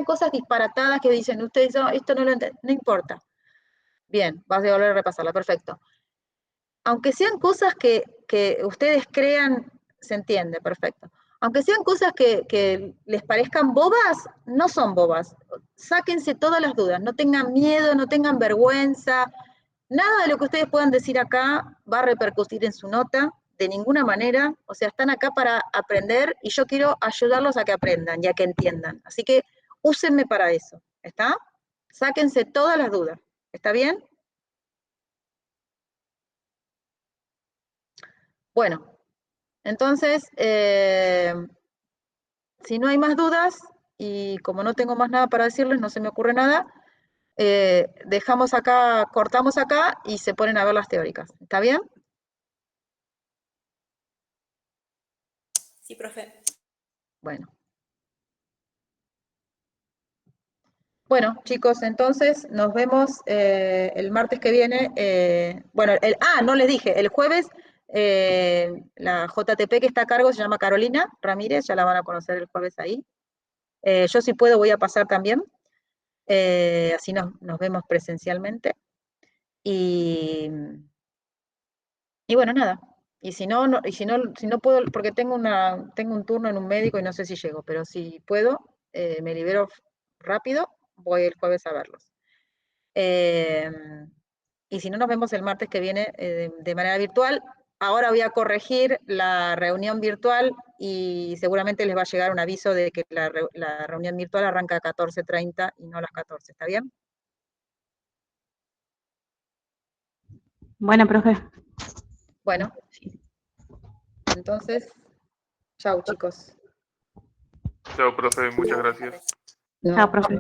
cosas disparatadas que dicen ustedes, oh, esto no lo entiendo, no importa. Bien, vas a volver a repasarla, perfecto. Aunque sean cosas que ustedes crean, se entiende, perfecto. Aunque sean cosas que les parezcan bobas, no son bobas. Sáquense todas las dudas, no tengan miedo, no tengan vergüenza. Nada de lo que ustedes puedan decir acá va a repercutir en su nota, de ninguna manera. O sea, están acá para aprender y yo quiero ayudarlos a que aprendan y a que entiendan. Así que úsenme para eso, ¿está? Sáquense todas las dudas, ¿está bien? Bueno, entonces, si no hay más dudas, y como no tengo más nada para decirles, no se me ocurre nada, dejamos acá, cortamos acá y se ponen a ver las teóricas. ¿Está bien? Sí, profe. Bueno. Bueno, chicos, entonces nos vemos el martes que viene. Bueno, no les dije, el jueves la JTP que está a cargo se llama Carolina Ramírez, ya la van a conocer el jueves ahí. Yo si puedo voy a pasar también, así nos vemos presencialmente. Y bueno, nada. Y si no, si no puedo, porque tengo un turno en un médico y no sé si llego, pero si puedo, me libero rápido, voy el jueves a verlos. Y si no, nos vemos el martes que viene de manera virtual. Ahora voy a corregir la reunión virtual y seguramente les va a llegar un aviso de que la reunión virtual arranca a 14:30 y no a las 14. ¿Está bien? Bueno, profe. Bueno, entonces, chau chicos. Chao, profe, muchas gracias. No. Chao, profe.